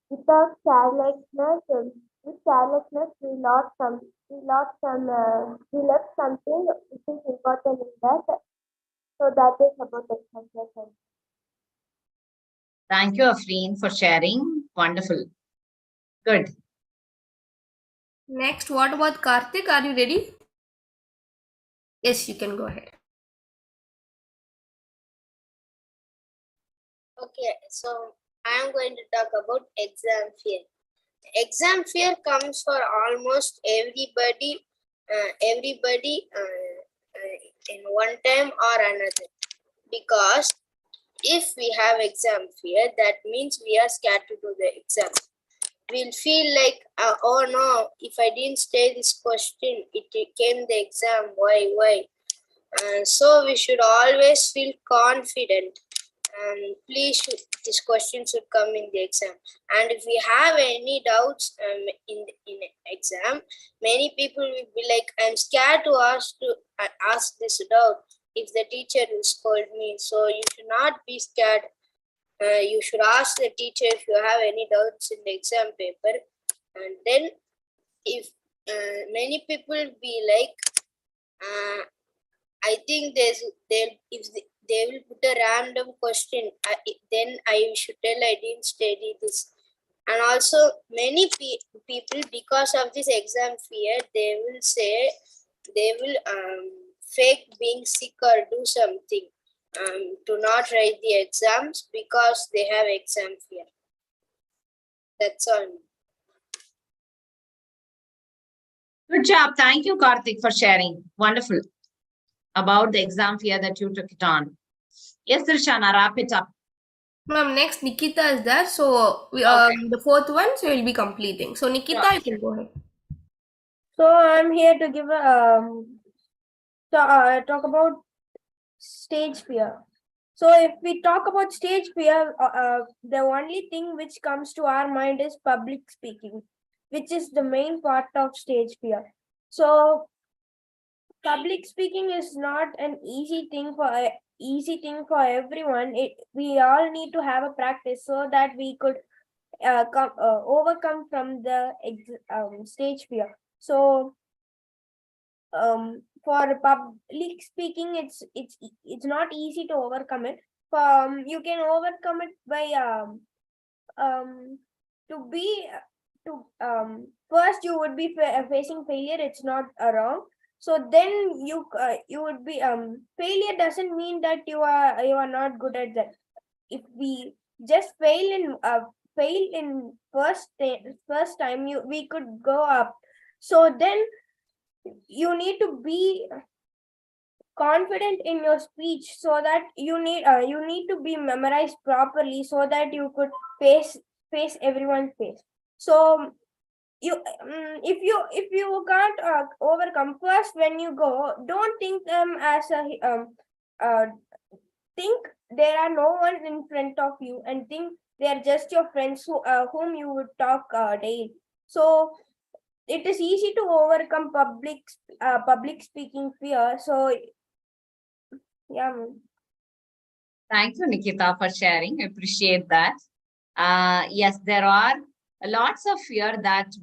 without carelessness, we left something which is important in that. So that is about exam fear. Thank you, Afreen, for sharing. Wonderful. Good. Next, what about Karthik? Are you ready? Yes, you can go ahead. Okay, so I am going to talk about exam fear. Exam fear comes for almost everybody in one time or another. Because if we have exam fear, that means we are scared to do the exam. We'll feel like, oh no, if I didn't stay this question, it came the exam. Why? So we should always feel confident. Please, this question should come in the exam. And if we have any doubts in exam, many people will be like, I'm scared to ask this doubt if the teacher will scold me. So you should not be scared. You should ask the teacher if you have any doubts in the exam paper. And then if many people be like, I think if they will put a random question, then I should tell I didn't study this. And also many people, because of this exam fear, they will fake being sick or do something to not write the exams because they have exam fear. That's all. Good job. Thank you, Karthik, for sharing. Wonderful. About the exam fear that you took it on. Yes, Darshana, wrap it up. Ma'am, next Nikita is there. So the fourth one, so we'll be completing. So Nikita, you can go ahead. So I'm here to give talk about stage fear. So if we talk about stage fear, the only thing which comes to our mind is public speaking, which is the main part of stage fear. So public speaking is not an easy thing for everyone. We all need to have a practice so that we could overcome from the stage fear. So for public speaking, it's not easy to overcome it. You can overcome it by first you would be facing failure. It's not wrong. So then you would be failure doesn't mean that you are not good at that. If we just fail in first time, we could go up. So then you need to be confident in your speech, so that you need to be memorized properly so that you could face everyone's face. So you if you can't overcome, first when you go, don't think them as a think there are no one in front of you, and think they are just your friends whom you would talk daily. So it is easy to overcome public speaking fear. So yeah. Thank you, Nikita, for sharing. I appreciate that. Yes, there are lots of fear that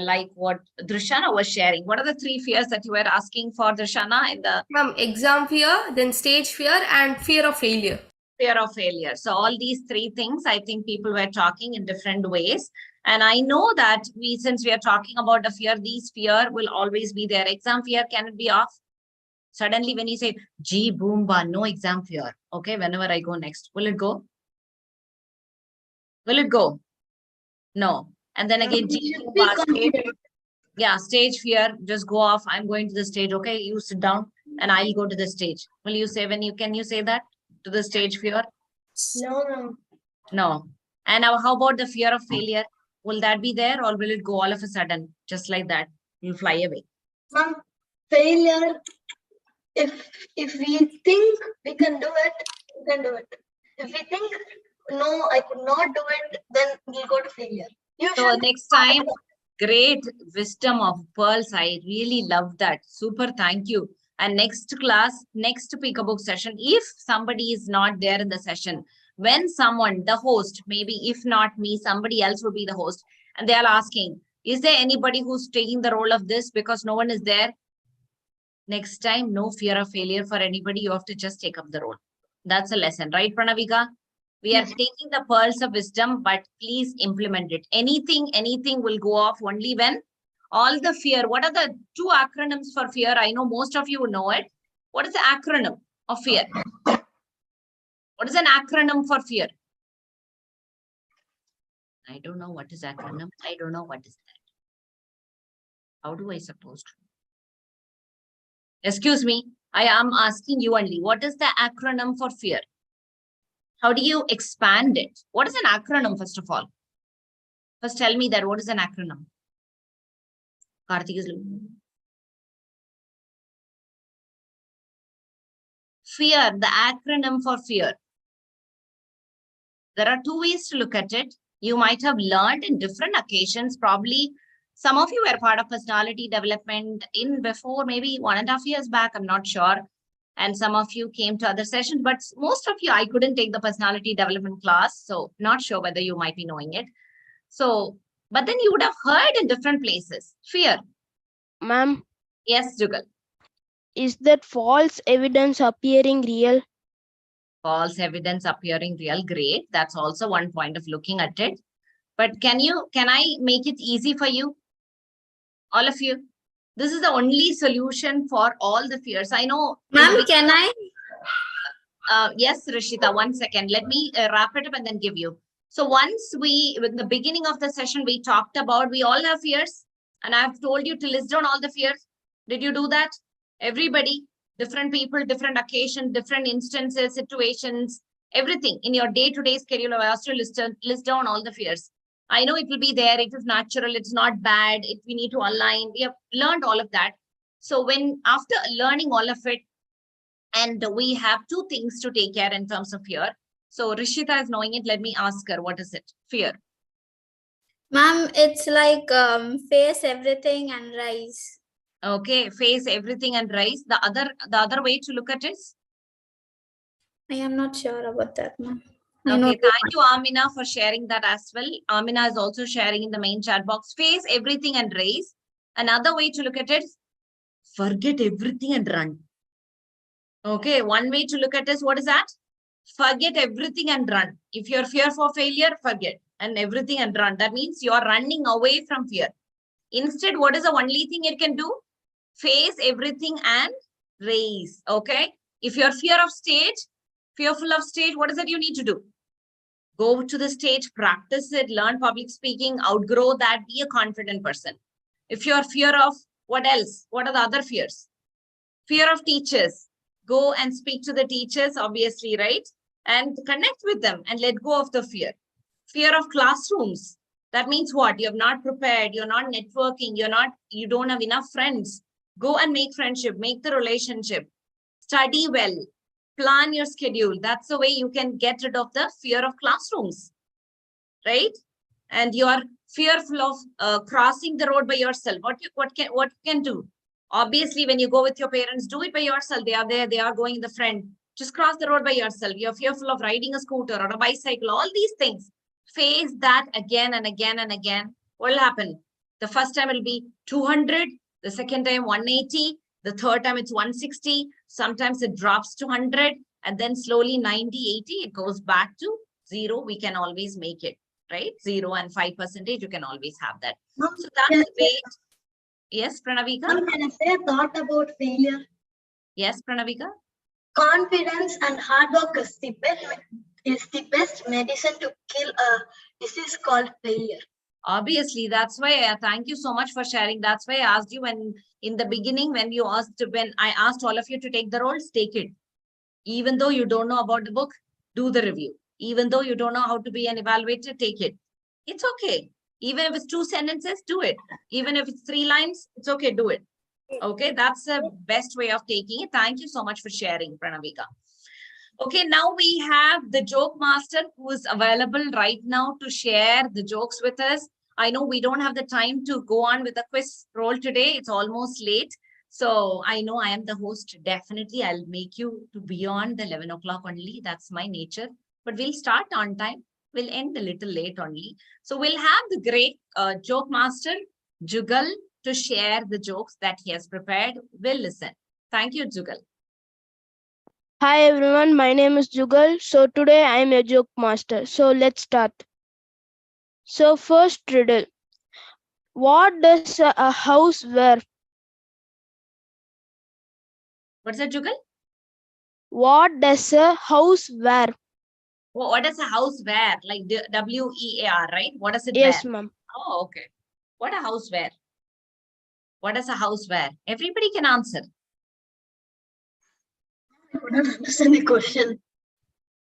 like what Drishana was sharing. What are the 3 fears that you were asking for, Drishana, in the Exam fear, then stage fear, and fear of failure. fear of failure? So all these 3 things, I think people were talking in different ways. And I know that since we are talking about the fear, these fear will always be there. Exam fear, can it be off? Suddenly when you say, gee, boom, ba, no exam fear. Okay, whenever I go next, will it go? Will it go? No. And then again, gee, boom, ba, stage fear, just go off. I'm going to the stage. Okay, you sit down and I'll go to the stage. Will you say can you say that to the stage fear? No. And now how about the fear of failure? Will that be there, or will it go all of a sudden, just like that? You'll fly away. Failure. If we think we can do it, we can do it. If we think no, I could not do it, then we'll go to failure. So next time, great wisdom of Pearls. I really love that. Super, thank you. And next class, next Peekabook session, if somebody is not there in the session, when someone, the host, maybe if not me, somebody else will be the host, and they are asking, is there anybody who's taking the role of this because no one is there? Next time, no fear of failure for anybody. You have to just take up the role. That's a lesson, right, Pranavika? We are taking the pearls of wisdom, but please implement it. Anything will go off only when all the fear. What are the 2 acronyms for fear? I know most of you know it. What is the acronym of fear? What is an acronym for fear? I don't know what is acronym. I don't know what is that. How do I suppose to? Excuse me. I am asking you only. What is the acronym for fear? How do you expand it? What is an acronym, first of all? First, tell me that. What is an acronym? Karthik is looking. Fear, the acronym for fear. There are 2 ways to look at it. You might have learned in different occasions. Probably some of you were part of personality development in before, maybe 1.5 years back. I'm not sure. And some of you came to other sessions, but most of you, I couldn't take the personality development class. So not sure whether you might be knowing it. So, but then you would have heard in different places. Fear. Ma'am, Yes, Jugal. is that false evidence appearing real? False evidence appearing real. Great. That's also one point of looking at it. But can I make it easy for you? All of you? This is the only solution for all the fears. I know. Ma'am, can I? Yes, Rishita, 1 second. Let me wrap it up and then give you. So once in the beginning of the session, we talked about, we all have fears. And I've told you to list down all the fears. Did you do that? Everybody, different people, different occasion, different instances, situations, Everything in your day-to-day schedule, I asked you to list down all the fears. I know it will be there. It is natural. It's not bad. We need to align. We have learned all of that. So when after learning all of it, and we have two things to take care in terms of fear. So Rishita is knowing it. Let me ask her, what is it? Fear. Ma'am, it's like face everything and rise. Okay, face everything and rise. The other way to look at it. I am not sure about that, ma'am. Okay, thank you, Amina, for sharing that as well. Amina is also sharing in the main chat box. Face everything and raise. Another way to look at it, forget everything and run. Okay, one way to look at this, what is that? Forget everything and run. If you're fearful of failure, forget and everything and run. That means you're running away from fear. Instead, what is the only thing it can do? Face everything and raise. Okay. If you're fearful of stage, what is it you need to do? Go to the stage, practice it, learn public speaking, outgrow that, be a confident person. If you're fear of what else? What are the other fears? Fear of teachers. Go and speak to the teachers, obviously, right? And connect with them and let go of the fear. Fear of classrooms. That means what? You're not prepared. You're not networking. You don't have enough friends. Go and make friendship, make the relationship, study well, plan your schedule. That's the way you can get rid of the fear of classrooms, right? And you're fearful of crossing the road by yourself. What you can do? Obviously, when you go with your parents, do it by yourself. They are there, they are going in the front. Just cross the road by yourself. You're fearful of riding a scooter or a bicycle, all these things. Face that again and again and again. What will happen? The first time it'll be 200, the second time 180, the third time it's 160. Sometimes it drops to 100 and then slowly 90, 80, it goes back to 0. We can always make it, right? 0 and 5%, you can always have that. So that's the way. Yes, Pranavika? Can I say a thought about failure? Yes, Pranavika? Confidence and hard work is the best medicine to kill a disease called failure. Obviously, that's why thank you so much for sharing. That's why I asked you when in the beginning, when I asked all of you to take the roles, take it. Even though you don't know about the book, do the review. Even though you don't know how to be an evaluator, take it. It's okay. Even if it's 2 sentences, do it. Even if it's 3 lines, it's okay, do it. Okay, that's the best way of taking it. Thank you so much for sharing, Pranavika. Okay, now we have the joke master who is available right now to share the jokes with us. I know we don't have the time to go on with the quiz roll today. It's almost late. So I know I am the host. Definitely, I'll make you to beyond the 11 o'clock only. That's my nature. But we'll start on time. We'll end a little late only. So we'll have the great joke master, Jugal, to share the jokes that he has prepared. We'll listen. Thank you, Jugal. Hi everyone, my name is Jugal. So today I am a joke master. So let's start. So first riddle. What does a house wear? What's that, Jugal? What does a house wear? What does a house wear? Like W-E-A-R, right? What does it wear? Yes, ma'am. Oh, okay. What a house wear? What does a house wear? Everybody can answer. I couldn't understand the question.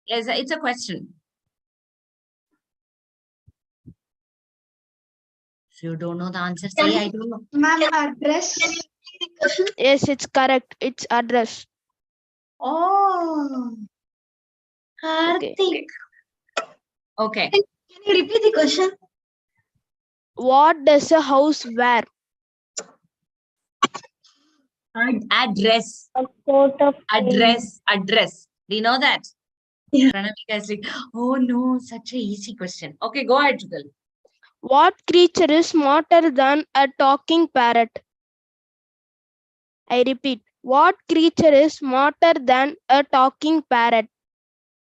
Yes, it's a question. If you don't know the answer, say I don't know. Ma'am, address. Can you repeat the question? Yes, it's correct. It's address. Oh, Okay. Karthik. Okay. Can you repeat the question? What does a house wear? Address. A coat of Address. Address. Do you know that? Yeah. Pranavika is like, oh no, such a easy question. Okay, go ahead, Jugal. What creature is smarter than a talking parrot? I repeat. What creature is smarter than a talking parrot?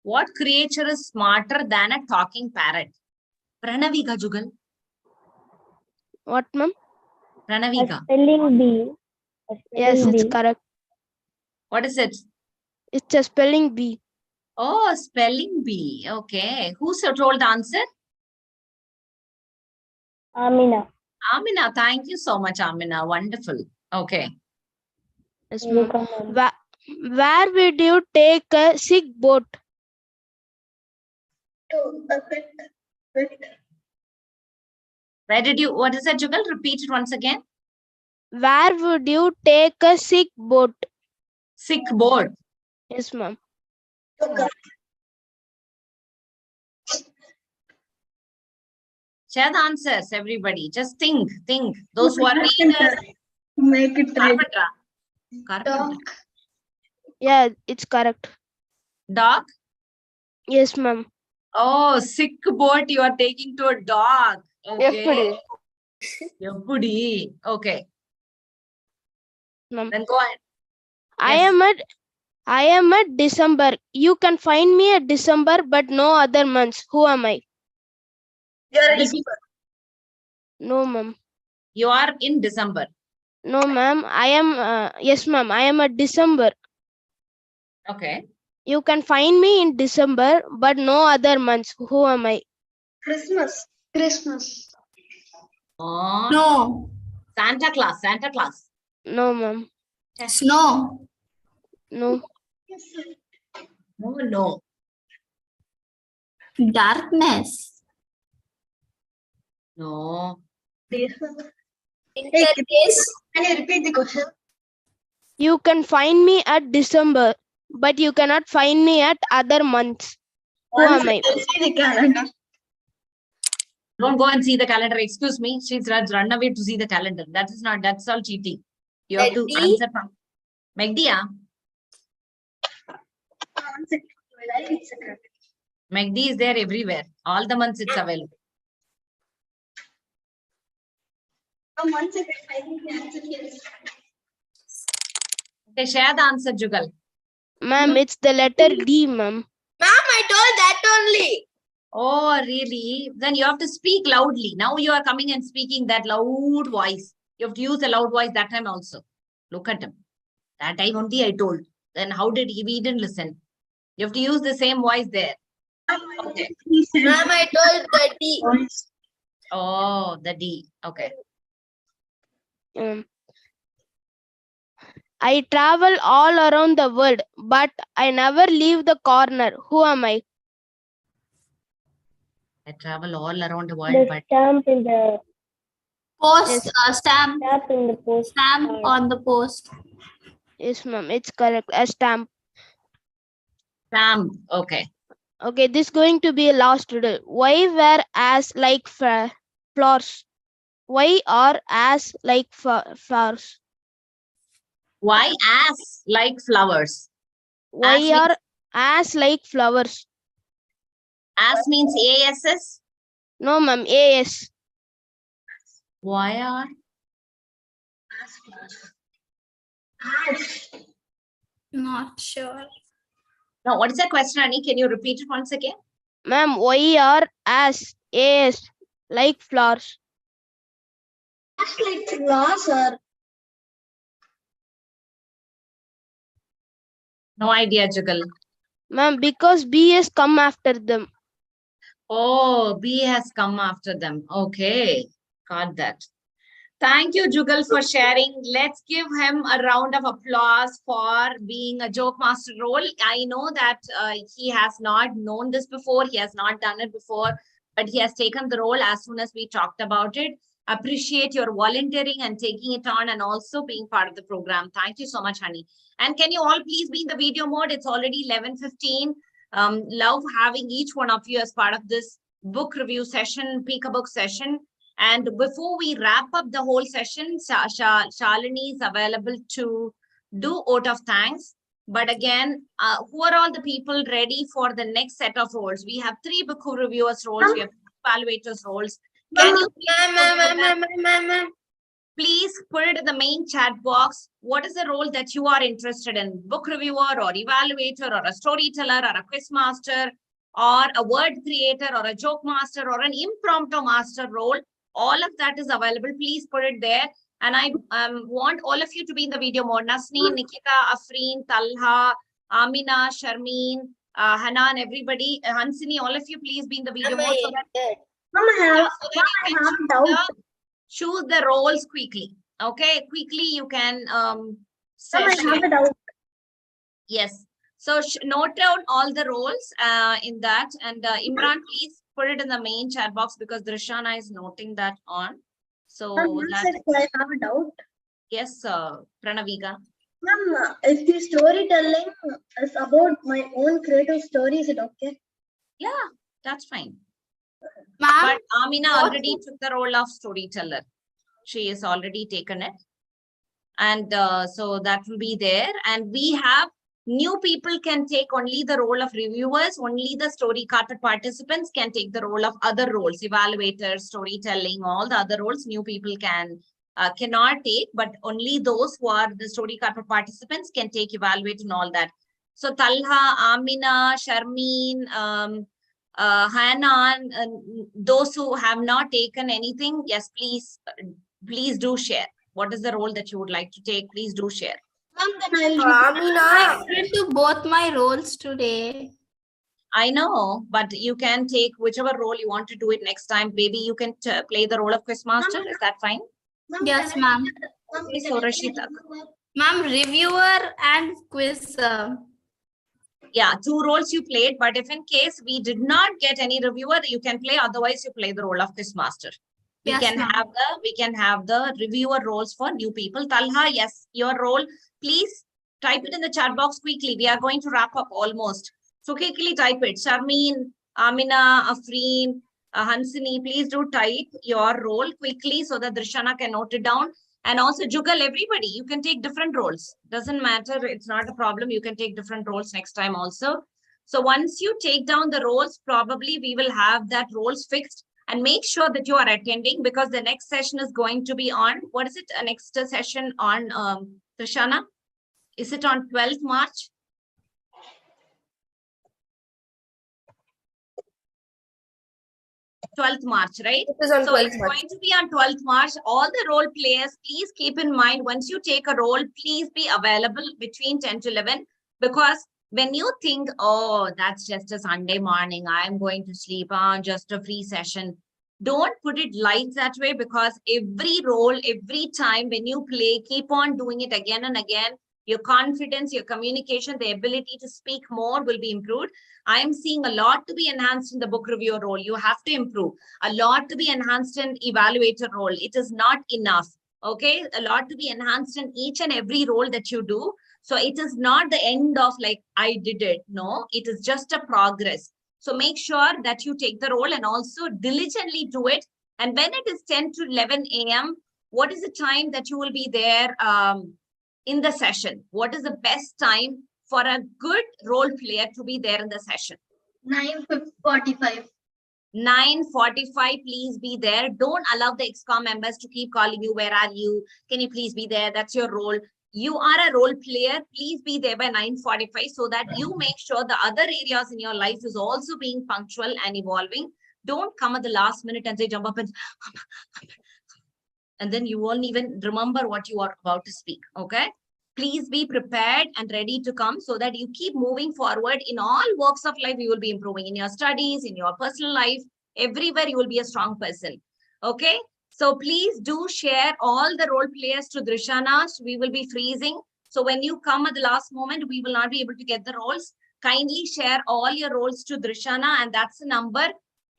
What creature is smarter than a talking parrot? Pranavika, Jugal. What, ma'am? Pranavika. spelling bee. Yes, it's correct. What is it? It's a spelling bee. Oh, spelling bee. Okay. Who told the answer? Amina. Amina. Thank you so much, Amina. Wonderful. Okay. Yes, ma'am. Where would you take a sick boat? Where did you, what is that, Jugal? Repeat it once again. Where would you take a sick boat? Sick board. Yes, ma'am. Share the answers, everybody. Just think. Those who are readers. Make it right. Carpenter. Yeah, it's correct. Dog. Yes, ma'am. Oh, sick boat you are taking to a dog. Okay. Yappudi. Okay. Ma'am. Then go ahead. I am at December. You can find me at December, but no other months. Who am I? No, ma'am. You are in December. No, ma'am. I am. Yes, ma'am. I am at December. Okay. You can find me in December, but no other months. Who am I? Christmas. Oh. No. Santa Claus. No, ma'am. Snow. No. No. Darkness. No. Can you repeat the question? You can find me at December, but you cannot find me at other months. Who am I? See the calendar. Don't go and see the calendar. Excuse me. She's run away to see the calendar. That's all cheating. You have to answer from Magdia. Magdi is there everywhere. All the months it's available. Okay, share the answer, Jugal. Ma'am, it's the letter D, ma'am. Ma'am, I told that only. Oh, really? Then you have to speak loudly. Now you are coming and speaking that loud voice. You have to use the loud voice that time also. Look at him. That time only I told. Then how did we didn't listen? You have to use the same voice there. Okay. Ma'am, I told the D. Oh, the D. Okay. I travel all around the world, but I never leave the corner. Who am I? I travel all around the world, but Stamp in the Post. Stamp. stamp in the post. Stamp on the post. Yes, ma'am. It's correct. A stamp. Sam. Okay. Okay, this is going to be a last riddle. Why were as like flowers? Why are as like flowers? Why ass like flowers? Why As are as like flowers? Ass means ASS. No, ma'am. AS. Why are? Not sure. No, what is the question, Annie? Can you repeat it once again? Ma'am, why are as like flowers? Like flowers or No idea, Jugal. Ma'am, because B has come after them. Oh, B has come after them. Okay, got that. Thank you, Jugal, for sharing. Let's give him a round of applause for being a joke master role. I know that he has not known this before. He has not done it before, but he has taken the role as soon as we talked about it. Appreciate your volunteering and taking it on and also being part of the program. Thank you so much, honey. And can you all please be in the video mode? It's already 11:15. Love having each one of you as part of this book review session, Peek-a-Book session. And before we wrap up the whole session, Shalini is available to do vote of thanks. But again, who are all the people ready for the next set of roles? We have 3 book reviewers roles, we have evaluators roles. Can you please put it in the main chat box? What is the role that you are interested in? Book reviewer or evaluator or a storyteller or a quiz master or a word creator or a joke master or an impromptu master role? All of that is available. Please put it there. And I want all of you to be in the video mode. Nasneen, Nikita, Afreen, Talha, Amina, Sharmeen, Hanan, everybody, Hansini, all of you, please be in the video mode. So that choose the roles quickly. Okay, quickly you can I have a doubt. Yes. So note down all the roles in that. And Imran, please put it in the main chat box because Drishana is noting that on. So that, I have a doubt. yes, Pranavika. Ma'am, if the storytelling is about my own creative story, is it okay? Yeah, that's fine. Ma'am, But Amina already took the role of storyteller. She has already taken it. And so that will be there. And we have new people can take only the role of reviewers. Only the story carpet participants can take the role of other roles, evaluators, storytelling, all the other roles new people cannot take, but only those who are the story carpet participants can take, evaluate and all that. So Talha, Amina, Sharmeen, Hanan, those who have not taken anything, yes, please do share. What is the role that you would like to take? Please do share. Ma'am, then I'll Amina, I did do both my roles today. I know, but you can take whichever role you want to do it next time. Maybe you can play the role of quizmaster. Is that fine? Yes, ma'am. Okay, so Rashida. Ma'am, reviewer and quiz. Yeah, 2 roles you played, but if in case we did not get any reviewer, you can play. Otherwise, you play the role of quizmaster. We Yes, can ma'am. have the reviewer roles for new people. Talha, yes, your role. Please type it in the chat box quickly. We are going to wrap up almost. So quickly type it. Sharmeen, Amina, Afreen, Hansini, please do type your role quickly so that Drishana can note it down. And also Jugal, everybody, you can take different roles. Doesn't matter. It's not a problem. You can take different roles next time also. So once you take down the roles, probably we will have that roles fixed. And make sure that you are attending because the next session is going to be on, what is it? Next session on Trishana? Is it on 12th March? 12th March, right? It is on So 12th it's March. going to be on 12th March. All the role players, please keep in mind, once you take a role, please be available between 10 to 11 because when you think, oh, that's just a Sunday morning, I'm going to sleep on just a free session. Don't put it light that way because every role, every time when you play, keep on doing it again and again. Your confidence, your communication, the ability to speak more will be improved. I am seeing a lot to be enhanced in the book reviewer role. You have to improve. A lot to be enhanced in evaluator role. It is not enough. Okay, a lot to be enhanced in each and every role that you do. So it is not the end of like, I did it. No, it is just a progress. So make sure that you take the role and also diligently do it. And when it is 10 to 11 a.m., what is the time that you will be there in the session? What is the best time for a good role player to be there in the session? 9:45. 9:45, please be there. Don't allow the XCOM members to keep calling you. Where are you? Can you please be there? That's your role. You are a role player. Please be there by 9:45 so that you make sure the other areas in your life is also being punctual and evolving. Don't come at the last minute and say, jump up and then you won't even remember what you are about to speak. Okay. Please be prepared and ready to come so that you keep moving forward in all walks of life. You will be improving in your studies, in your personal life, everywhere you will be a strong person. Okay. So please do share all the role players to Drishana. We will be freezing. So when you come at the last moment, we will not be able to get the roles. Kindly share all your roles to Drishana and that's the number.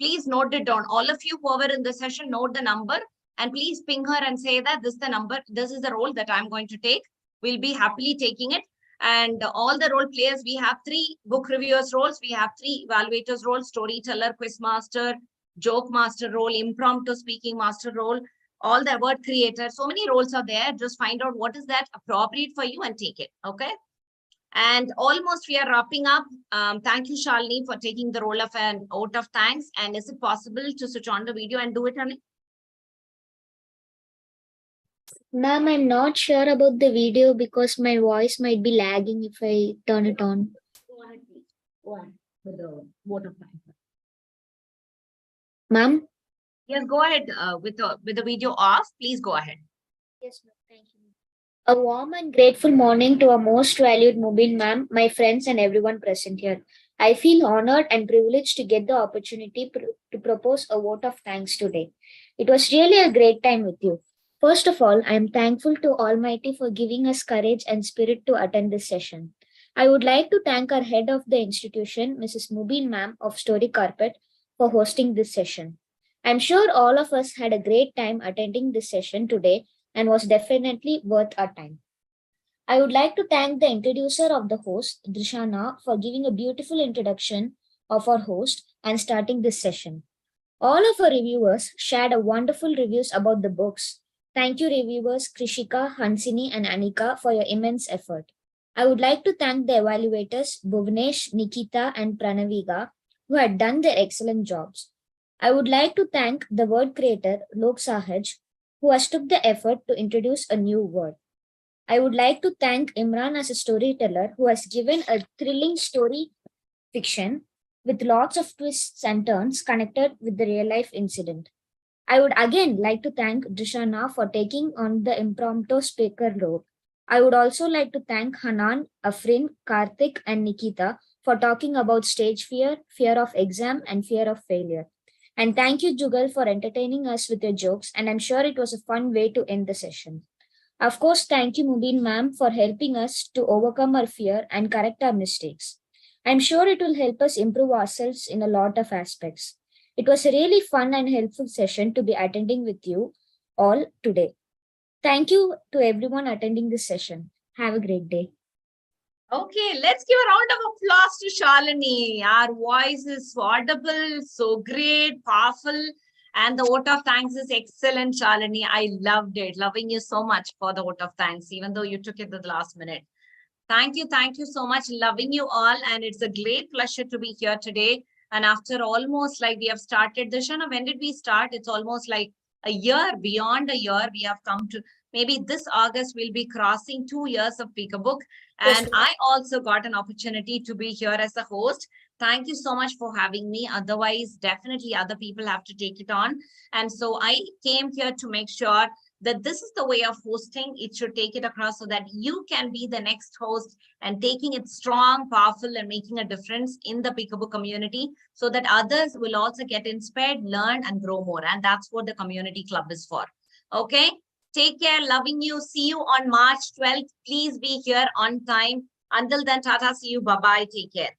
Please note it down. All of you who are in the session, note the number and please ping her and say that this is the number. This is the role that I'm going to take. We'll be happily taking it. And all the role players, we have 3 book reviewers roles. We have 3 evaluators roles, storyteller, quiz master, joke master role, impromptu speaking master role, all the word creator. So many roles are there. Just find out what is that appropriate for you and take it. Okay. And almost we are wrapping up. Thank you, Shalini, for taking the role of an vote of thanks. And is it possible to switch on the video and do it, honey? Ma'am, I'm not sure about the video because my voice might be lagging if I turn it on. Go ahead, please. Go ahead with the vote of thanks. Ma'am? Yes, go ahead with the video off. Please go ahead. Yes, ma'am. Thank you. A warm and grateful morning to our most valued Mubin ma'am, my friends and everyone present here. I feel honored and privileged to get the opportunity to propose a vote of thanks today. It was really a great time with you. First of all, I am thankful to Almighty for giving us courage and spirit to attend this session. I would like to thank our head of the institution, Mrs. Mubin Ma'am of Story Carpet, for hosting this session. I'm sure all of us had a great time attending this session today and was definitely worth our time. I would like to thank the introducer of the host, Drishana, for giving a beautiful introduction of our host and starting this session. All of our reviewers shared a wonderful reviews about the books. Thank you, reviewers Krishika, Hansini, and Anika, for your immense effort. I would like to thank the evaluators Bhuvnesh, Nikita, and Pranaviga, who had done their excellent jobs. I would like to thank the word creator Lok Sahaj, who has took the effort to introduce a new word. I would like to thank Imran as a storyteller who has given a thrilling story fiction with lots of twists and turns connected with the real life incident. I would again like to thank Drishana for taking on the impromptu speaker role. I would also like to thank Hanan, Afrin, Karthik, and Nikita for talking about stage fear, fear of exam, and fear of failure. And thank you, Jugal, for entertaining us with your jokes, and I'm sure it was a fun way to end the session. Of course, thank you, Mubin ma'am, for helping us to overcome our fear and correct our mistakes. I'm sure it will help us improve ourselves in a lot of aspects. It was a really fun and helpful session to be attending with you all today. Thank you to everyone attending this session. Have a great day. Okay, let's give a round of applause to Shalini. Our voice is audible, so great, powerful. And the vote of thanks is excellent, Shalini. I loved it. Loving you so much for the vote of thanks, even though you took it at the last minute. Thank you so much. Loving you all. And it's a great pleasure to be here today. And after almost like we have started the show, when did we start? It's almost like a year, beyond a year, we have come to, maybe this August we'll be crossing 2 years of Peekabook. And I also got an opportunity to be here as a host. Thank you so much for having me. Otherwise, definitely other people have to take it on. And so I came here to make sure that this is the way of hosting. It should take it across so that you can be the next host and taking it strong, powerful, and making a difference in the Peekabook community so that others will also get inspired, learn, and grow more. And that's what the community club is for. Okay. Take care. Loving you. See you on March 12th. Please be here on time. Until then, Tata. See you. Bye-bye. Take care.